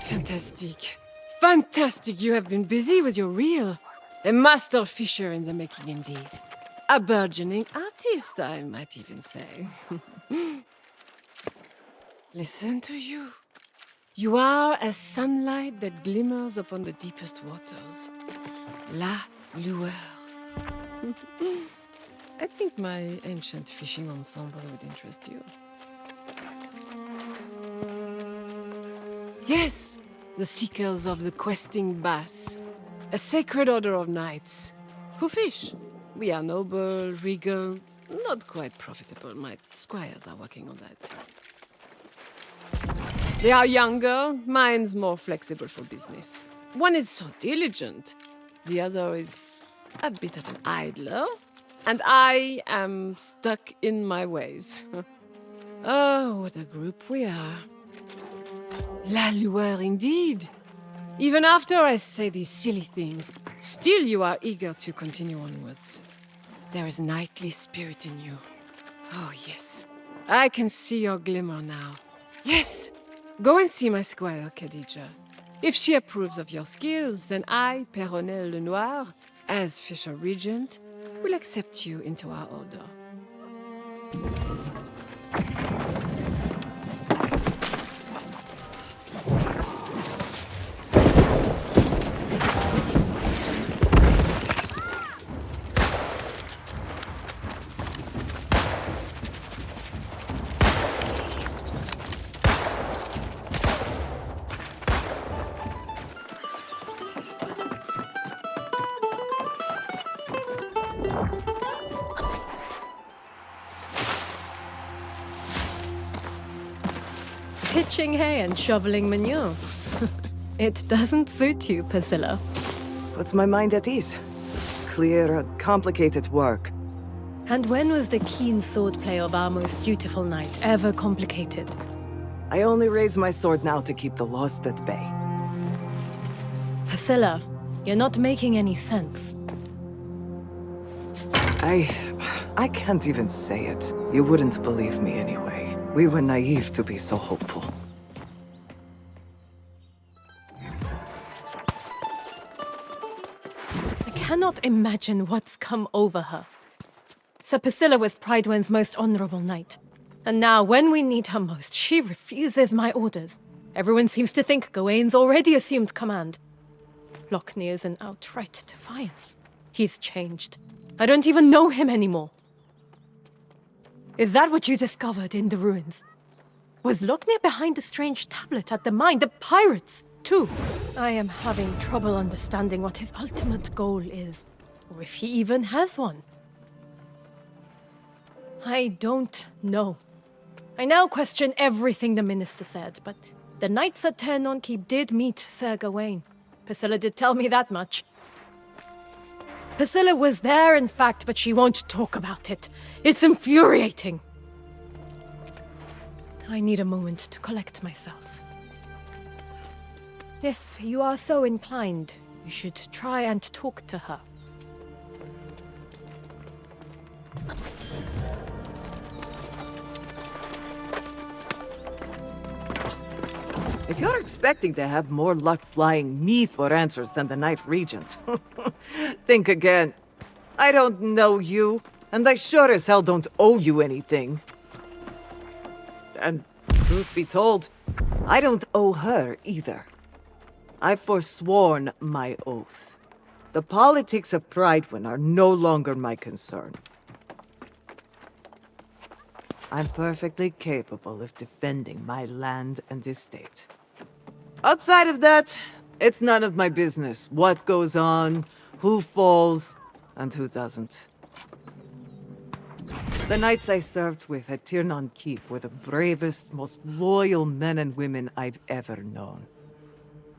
Fantastic. Fantastic! You have been busy with your reel. A master fisher in the making indeed. A burgeoning artist, I might even say. Listen to you. You are as sunlight that glimmers upon the deepest waters. La lueur. I think my ancient fishing ensemble would interest you. Yes, the seekers of the questing bass. A sacred order of knights. Who fish? We are noble, regal, not quite profitable. My squires are working on that. They are younger, mine's more flexible for business. One is so diligent, the other is a bit of an idler, and I am stuck in my ways. Oh, what a group we are. La lueur indeed. Even after I say these silly things, still you are eager to continue onwards. There is knightly spirit in you. Oh, yes. I can see your glimmer now. Yes. Go and see my squire, Khadija. If she approves of your skills, then I, Perronel Le Noir, as Fisher Regent, will accept you into our order. Pitching hay and shoveling manure. It doesn't suit you, Priscilla. Puts my mind at ease. Clear, complicated work. And when was the keen swordplay of our most dutiful knight ever complicated? I only raise my sword now to keep the lost at bay. Priscilla, you're not making any sense. I can't even say it. You wouldn't believe me anyway. We were naive to be so hopeful. I cannot imagine what's come over her. Sir Priscilla was Pridewen's most honorable knight. And now, when we need her most, she refuses my orders. Everyone seems to think Gawain's already assumed command. Lockney is an outright defiance. He's changed. I don't even know him anymore. Is that what you discovered in the ruins? Was Lockney behind the strange tablet at the mine? The pirates, too? I am having trouble understanding what his ultimate goal is, or if he even has one. I don't know. I now question everything the minister said, but the knights at Aeternum Keep did meet Sir Gawain. Priscilla did tell me that much. Priscilla was there, in fact, but she won't talk about it. It's infuriating. I need a moment to collect myself. If you are so inclined, you should try and talk to her. If you're expecting to have more luck flying me for answers than the Night Regent, think again. I don't know you, and I sure as hell don't owe you anything. And truth be told, I don't owe her either. I've forsworn my oath. The politics of Pridewen are no longer my concern. I'm perfectly capable of defending my land and estate. Outside of that, it's none of my business what goes on, who falls, and who doesn't. The knights I served with at Aeternum Keep were the bravest, most loyal men and women I've ever known.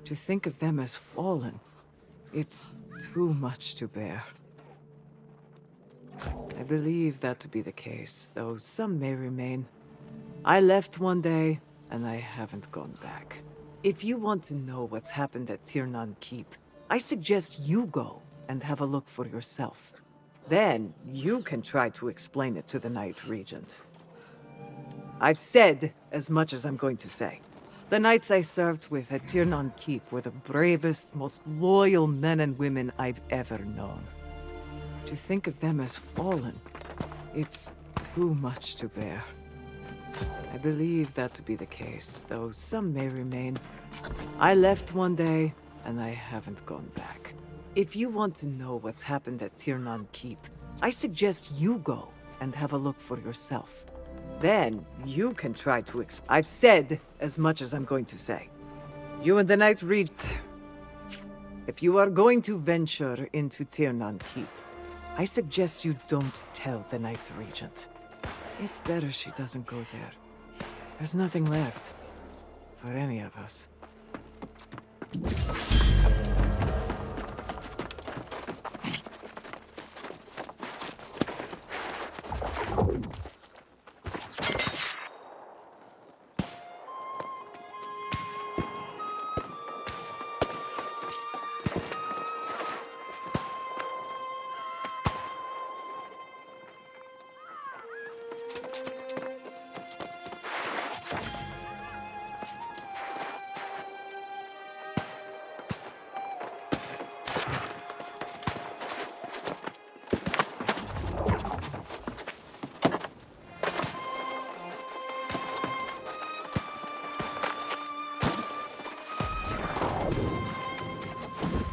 To think of them as fallen, it's too much to bear. I believe that to be the case, though some may remain. I left one day, and I haven't gone back. If you want to know what's happened at Aeternum Keep, I suggest you go and have a look for yourself. Then you can try to explain it to the Night Regent. I've said as much as I'm going to say. The knights I served with at Aeternum Keep were the bravest, most loyal men and women I've ever known. To think of them as fallen, it's too much to bear. I believe that to be the case, though some may remain. I left one day, and I haven't gone back. If you want to know what's happened at Aeternum Keep, I suggest you go and have a look for yourself. Then you can try to I've said as much as I'm going to say. You and the Night Regent. If you are going to venture into Aeternum Keep, I suggest you don't tell the Night Regent. It's better she doesn't go there. There's nothing left for any of us.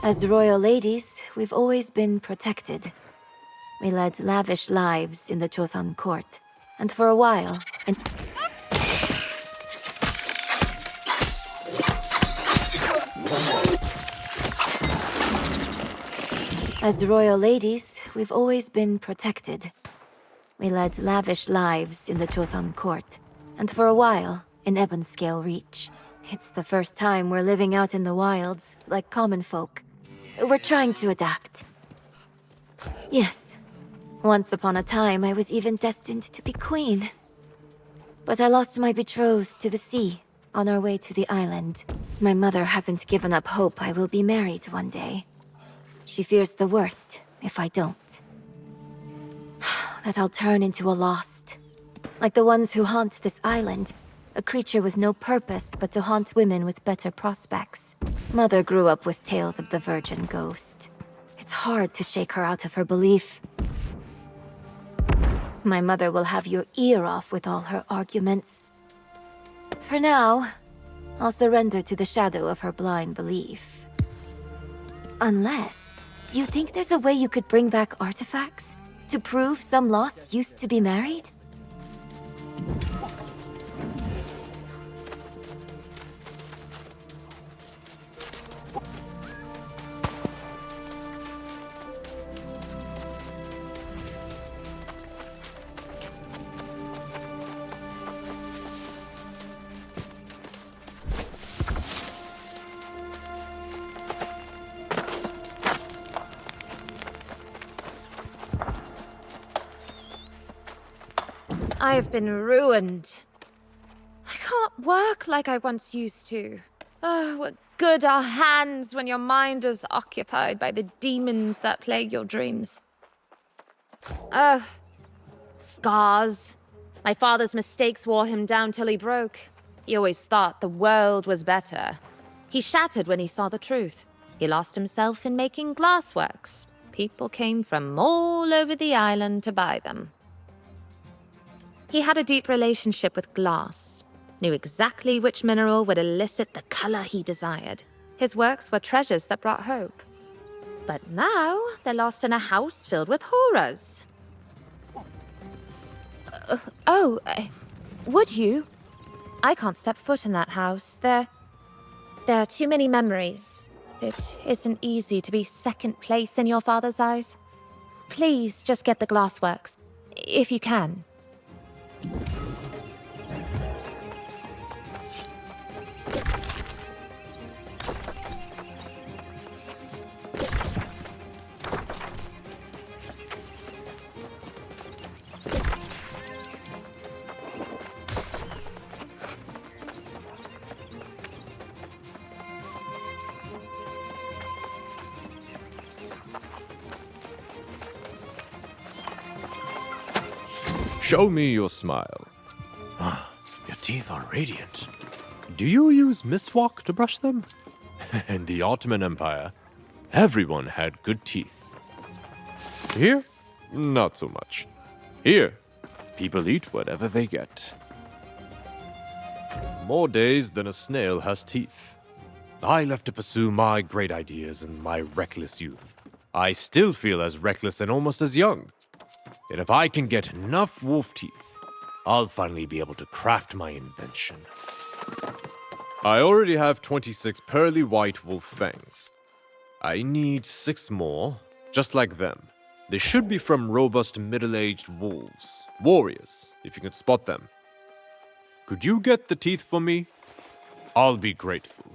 As royal ladies, we've always been protected. We led lavish lives in the Chosun court. And for a while, As royal ladies, we've always been protected. We led lavish lives in the Chosun court. And for a while, in Ebonscale Reach. It's the first time we're living out in the wilds, like common folk. We're trying to adapt. Yes. Once upon a time, I was even destined to be queen. But I lost my betrothed to the sea, on our way to the island. My mother hasn't given up hope I will be married one day. She fears the worst, if I don't. That I'll turn into a lost. Like the ones who haunt this island. A creature with no purpose but to haunt women with better prospects. Mother grew up with tales of the virgin ghost. It's hard to shake her out of her belief. My mother will have your ear off with all her arguments. For now, I'll surrender to the shadow of her blind belief. Unless, do you think there's a way you could bring back artifacts? To prove some lost used to be married? I have been ruined. I can't work like I once used to. Oh, what good are hands when your mind is occupied by the demons that plague your dreams? Scars. My father's mistakes wore him down till he broke. He always thought the world was better. He shattered when he saw the truth. He lost himself in making glassworks. People came from all over the island to buy them. He had a deep relationship with glass, knew exactly which mineral would elicit the color he desired. His works were treasures that brought hope. But now, they're lost in a house filled with horrors. Would you? I can't step foot in that house. There are too many memories. It isn't easy to be second place in your father's eyes. Please just get the glassworks, if you can. Show me your smile. Your teeth are radiant. Do you use miswak to brush them? In the Ottoman Empire, everyone had good teeth. Here, not so much. Here, people eat whatever they get. More days than a snail has teeth. I left to pursue my great ideas in my reckless youth. I still feel as reckless and almost as young. And if I can get enough wolf teeth, I'll finally be able to craft my invention. I already have 26 pearly white wolf fangs. I need 6 more, just like them. They should be from robust middle-aged wolves. Warriors, if you can spot them. Could you get the teeth for me? I'll be grateful.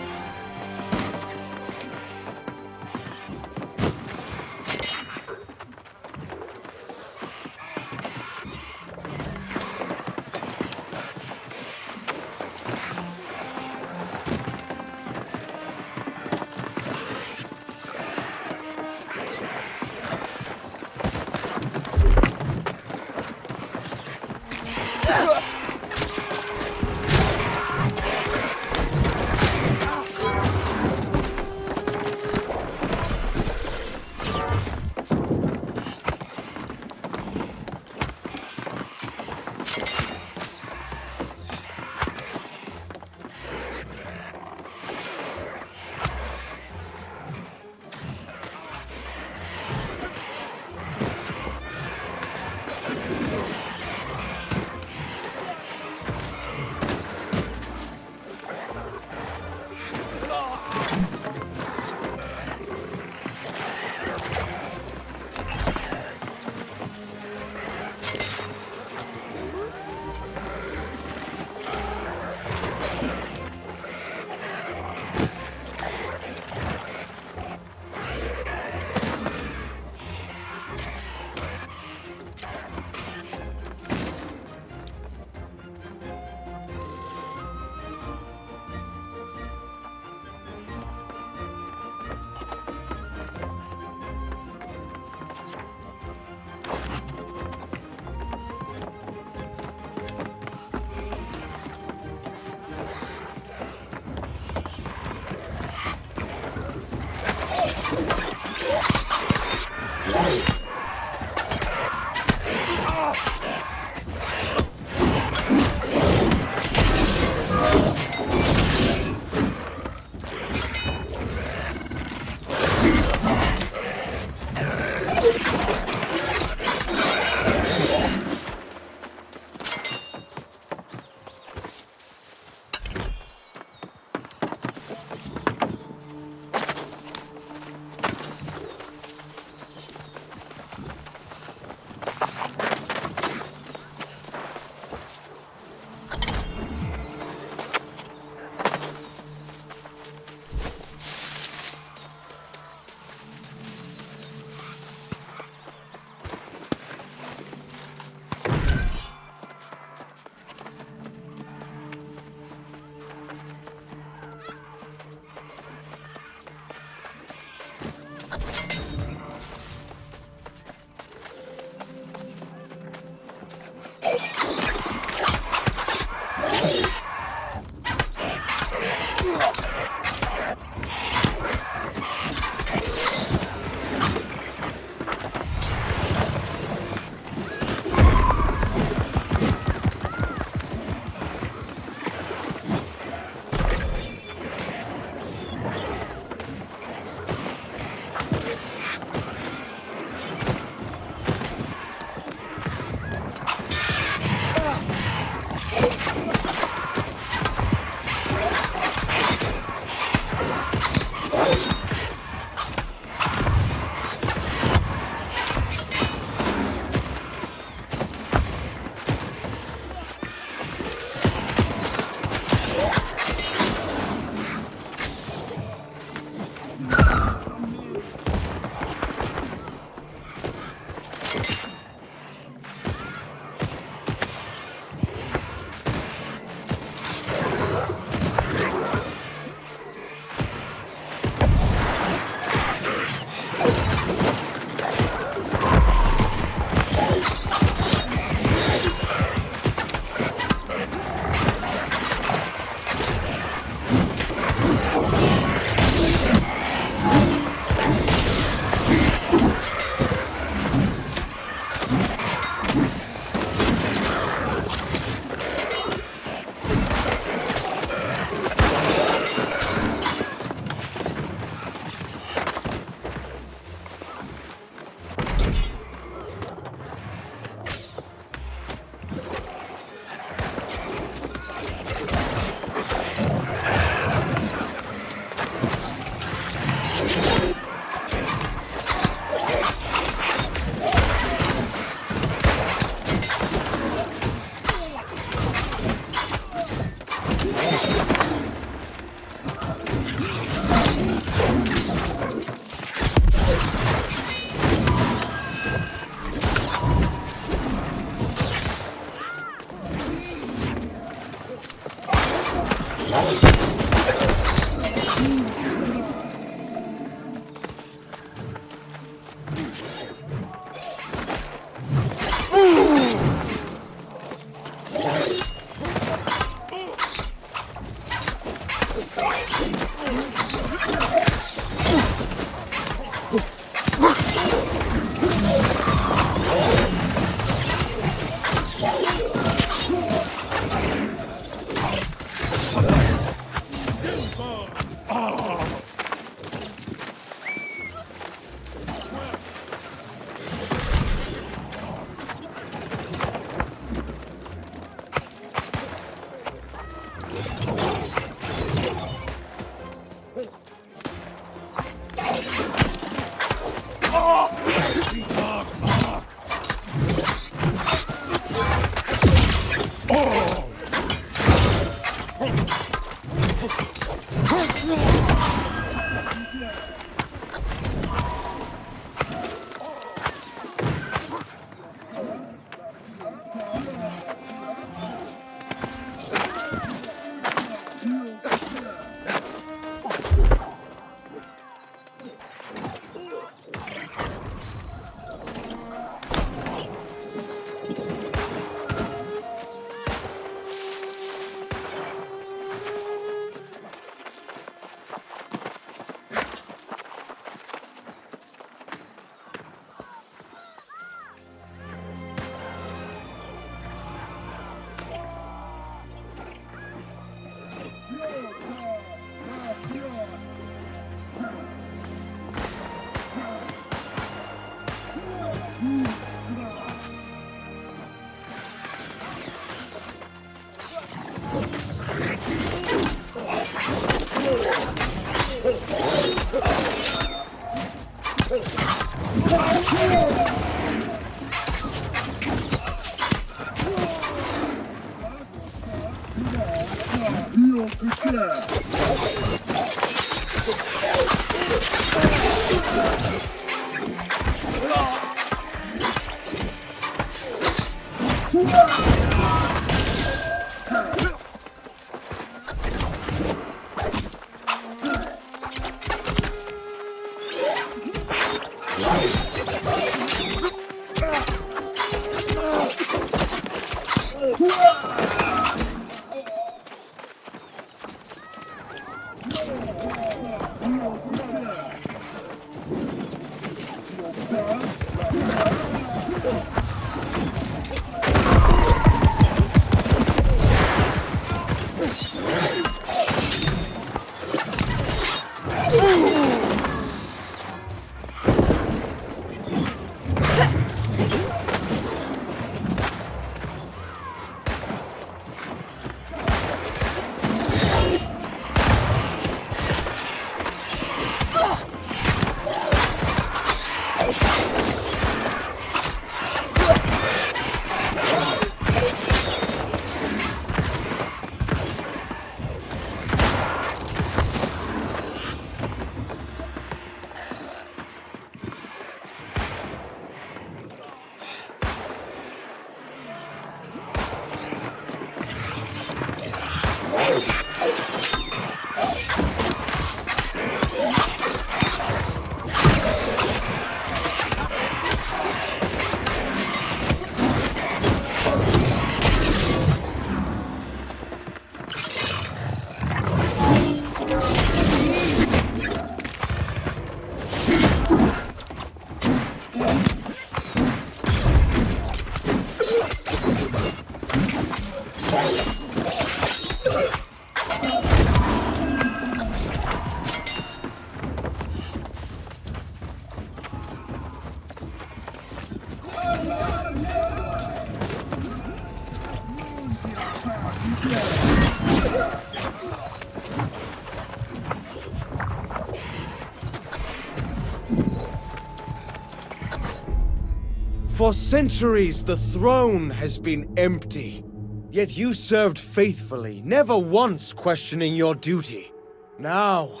For centuries, the throne has been empty. Yet you served faithfully, never once questioning your duty. Now,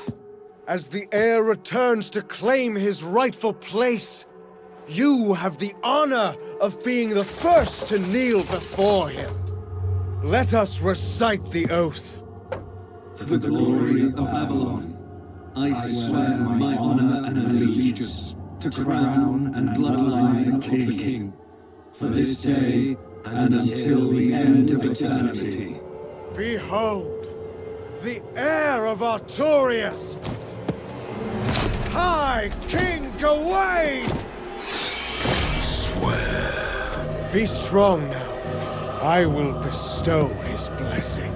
as the heir returns to claim his rightful place, you have the honor of being the first to kneel before him. Let us recite the oath. For the glory of Avalon, I swear my honor and allegiance to crown and bloodline of the king, for this day and until the end of eternity. Behold, the heir of Artorias, High King Gawain! Swear. Be strong now. I will bestow his blessing.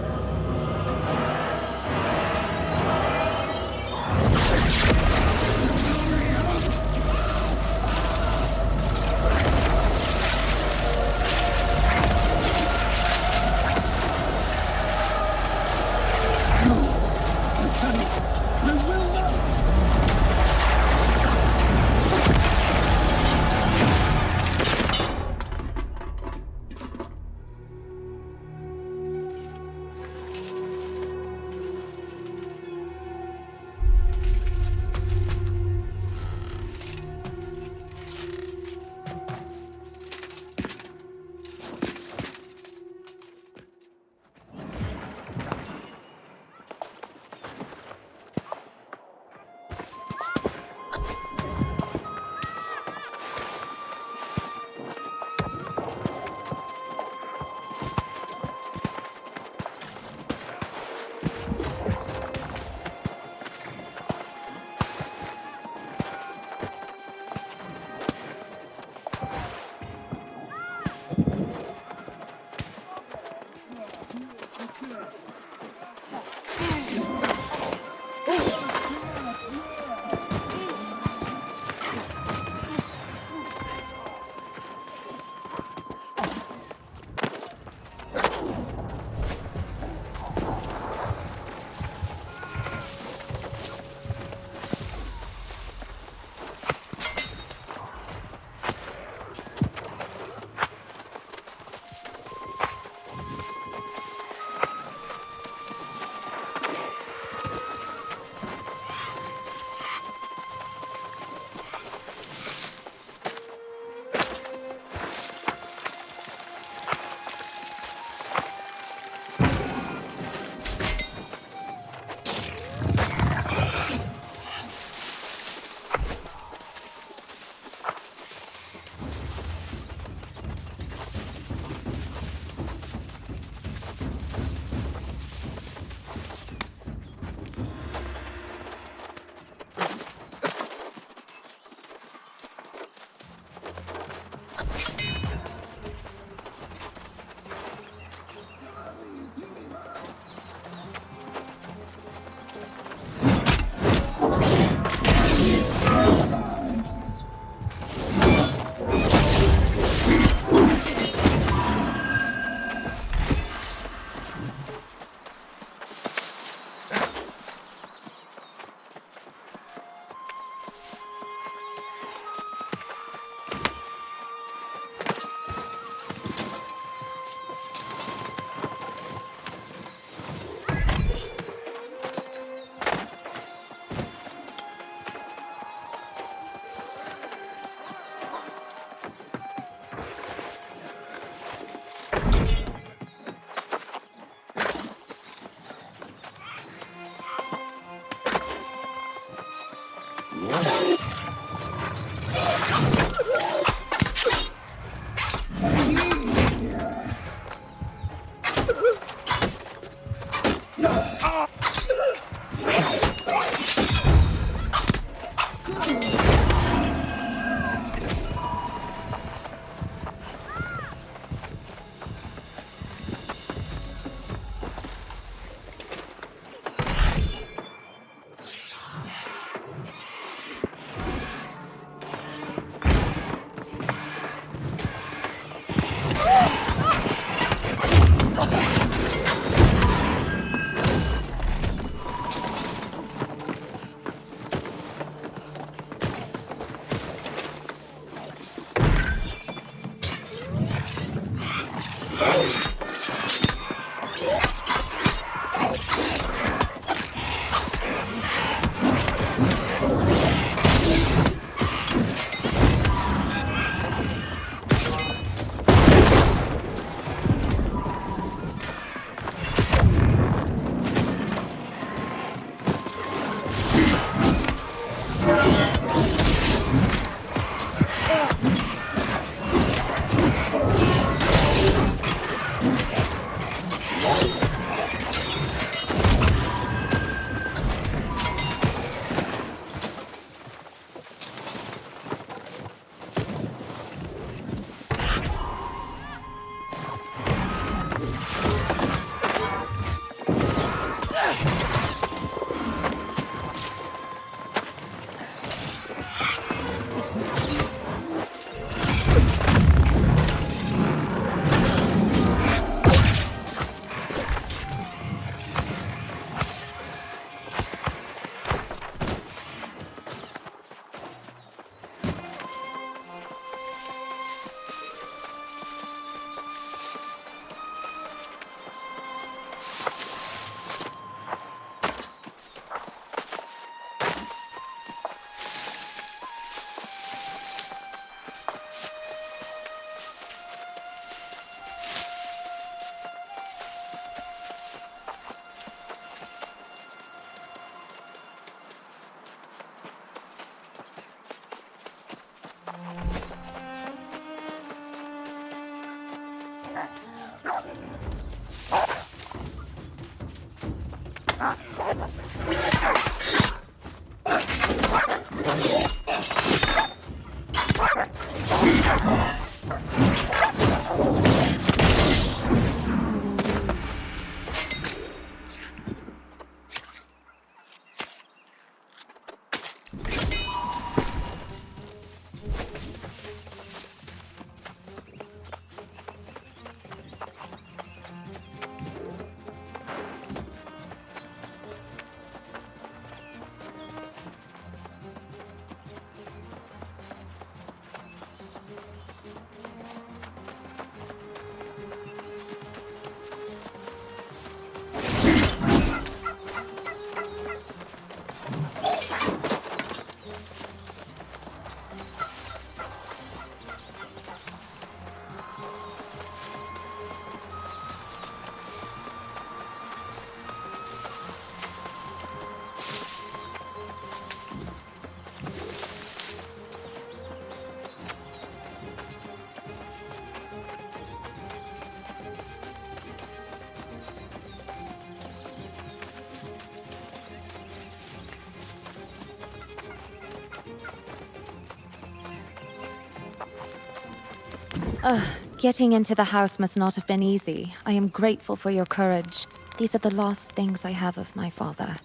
Getting into the house must not have been easy. I am grateful for your courage. These are the last things I have of my father.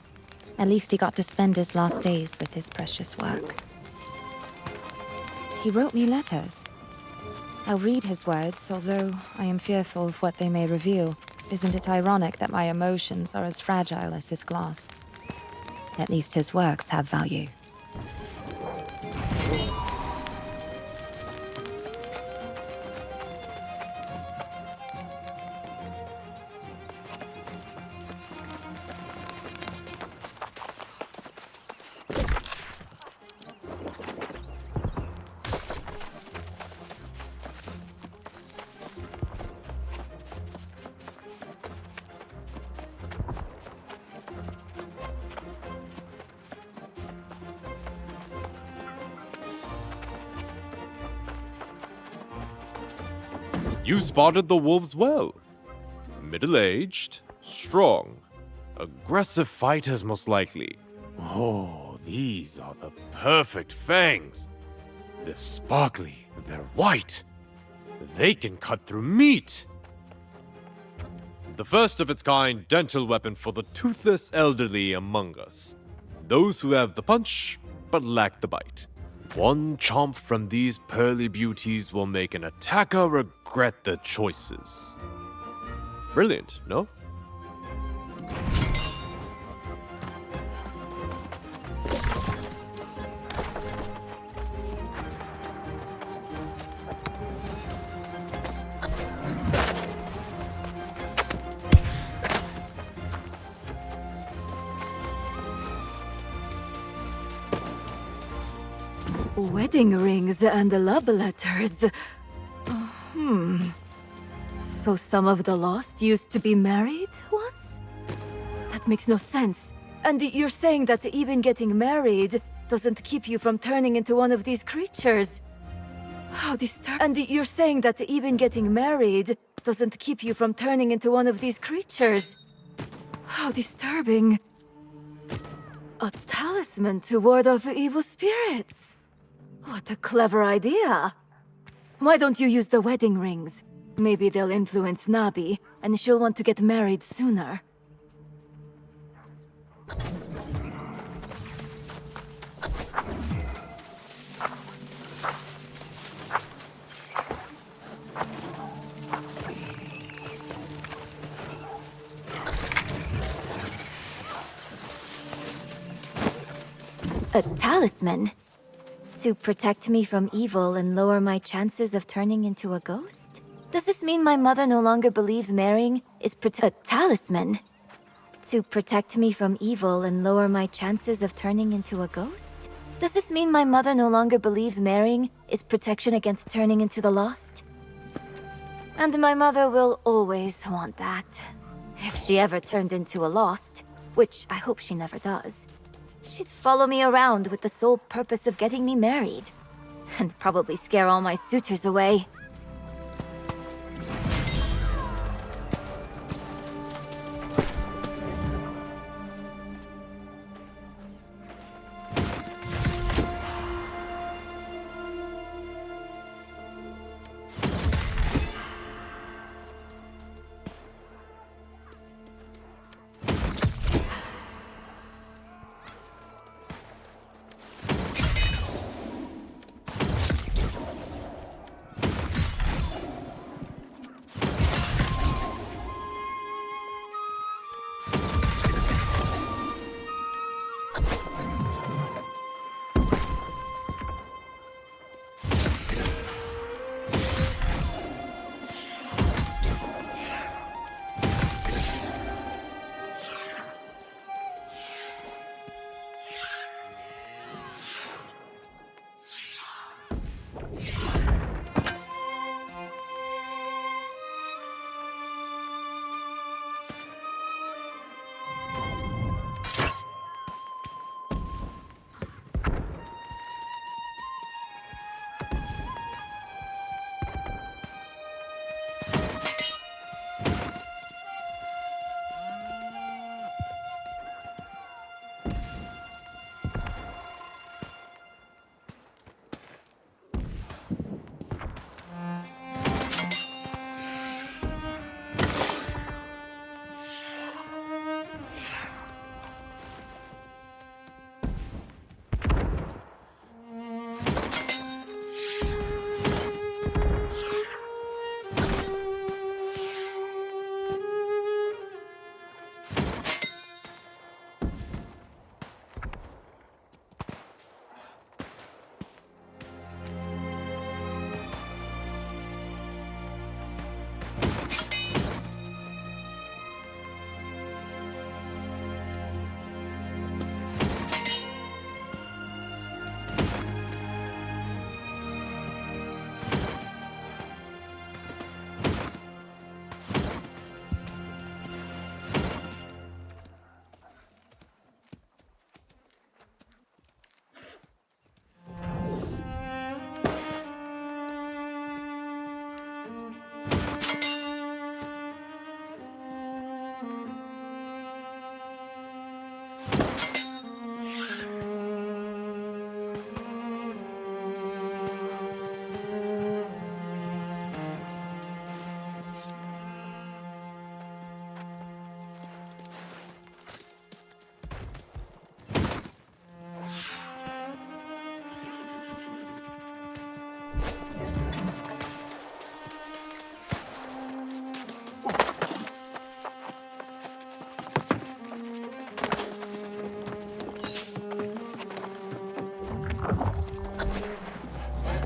At least he got to spend his last days with his precious work. He wrote me letters. I'll read his words, although I am fearful of what they may reveal. Isn't it ironic that my emotions are as fragile as his glass? At least his works have value. You spotted the wolves well. Middle-aged, strong, aggressive fighters most likely. Oh, these are the perfect fangs. They're sparkly, they're white. They can cut through meat. The first of its kind dental weapon for the toothless elderly among us. Those who have the punch, but lack the bite. One chomp from these pearly beauties will make an attacker regret their choices. Brilliant, no? Wedding rings and love letters. So some of the lost used to be married once? That makes no sense. And you're saying that even getting married doesn't keep you from turning into one of these creatures? How disturbing. And you're saying that even getting married doesn't keep you from turning into one of these creatures? How disturbing. A talisman to ward off evil spirits. What a clever idea. Why don't you use the wedding rings? Maybe they'll influence Nabi, and she'll want to get married sooner. A talisman? To protect me from evil and lower my chances of turning into a ghost? Does this mean my mother no longer believes marrying is a talisman? To protect me from evil and lower my chances of turning into a ghost? Does this mean my mother no longer believes marrying is protection against turning into the lost? And my mother will always want that. If she ever turned into a lost, which I hope she never does, she'd follow me around with the sole purpose of getting me married. And probably scare all my suitors away.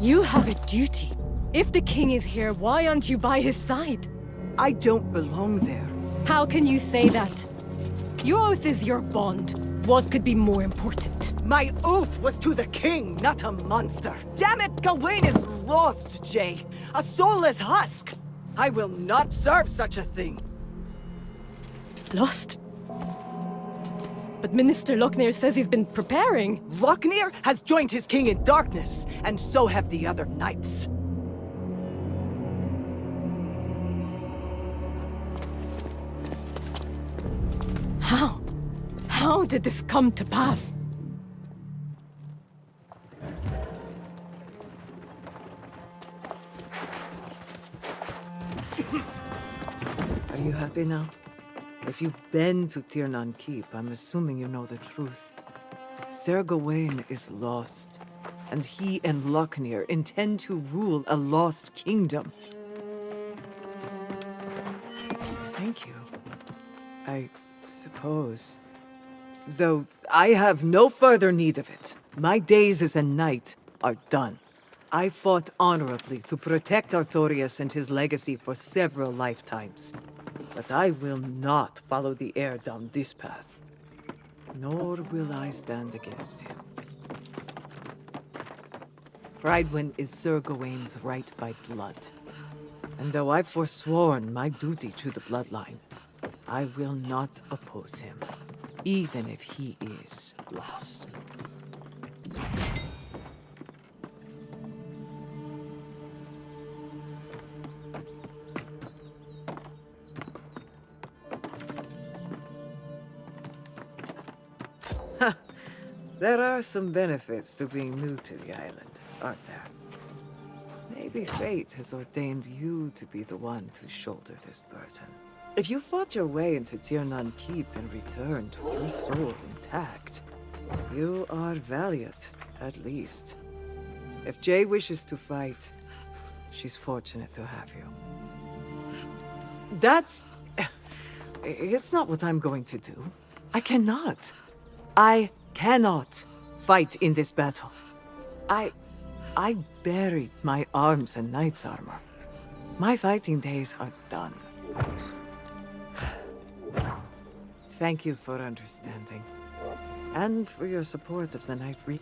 You have a duty. If the king is here, why aren't you by his side? I don't belong there. How can you say that? Your oath is your bond. What could be more important? My oath was to the king, not a monster. Damn it, Gawain is lost, Jay. A soulless husk. I will not serve such a thing. Lost? But Minister Lochner says he's been preparing. Lochner has joined his king in darkness, and so have the other knights. How? How did this come to pass? Are you happy now? If you've been to Tirnan Keep, I'm assuming you know the truth. Sir Gawain is lost, and he and Lochner intend to rule a lost kingdom. Thank you. I suppose. Though I have no further need of it. My days as a knight are done. I fought honorably to protect Artorias and his legacy for several lifetimes. But I will not follow the heir down this path. Nor will I stand against him. Prydwen is Sir Gawain's right by blood. And though I've forsworn my duty to the bloodline, I will not oppose him, even if he is lost. There are some benefits to being new to the island, aren't there? Maybe fate has ordained you to be the one to shoulder this burden. If you fought your way into Tirnan Keep and returned with your soul intact, you are valiant, at least. If Jay wishes to fight, she's fortunate to have you. That's... It's not what I'm going to do. I cannot. I cannot fight in this battle. I buried my arms in knight's armor. My fighting days are done. Thank you for understanding. And for your support of the Night Re...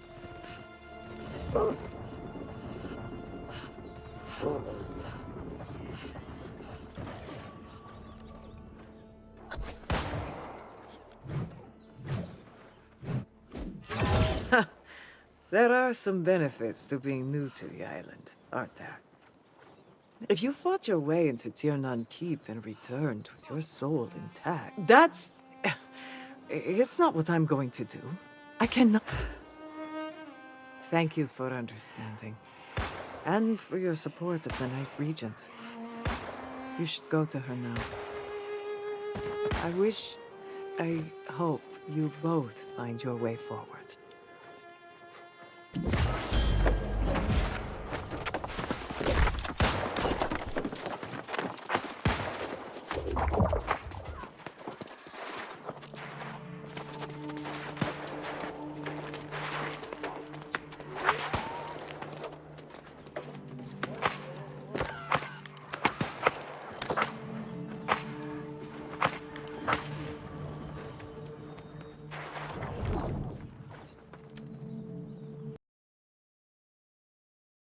There are some benefits to being new to the island, aren't there? If you fought your way into Tirnan Keep and returned with your soul intact, that's... It's not what I'm going to do. I cannot... Thank you for understanding. And for your support of the Night Regent. You should go to her now. I hope you both find your way forward.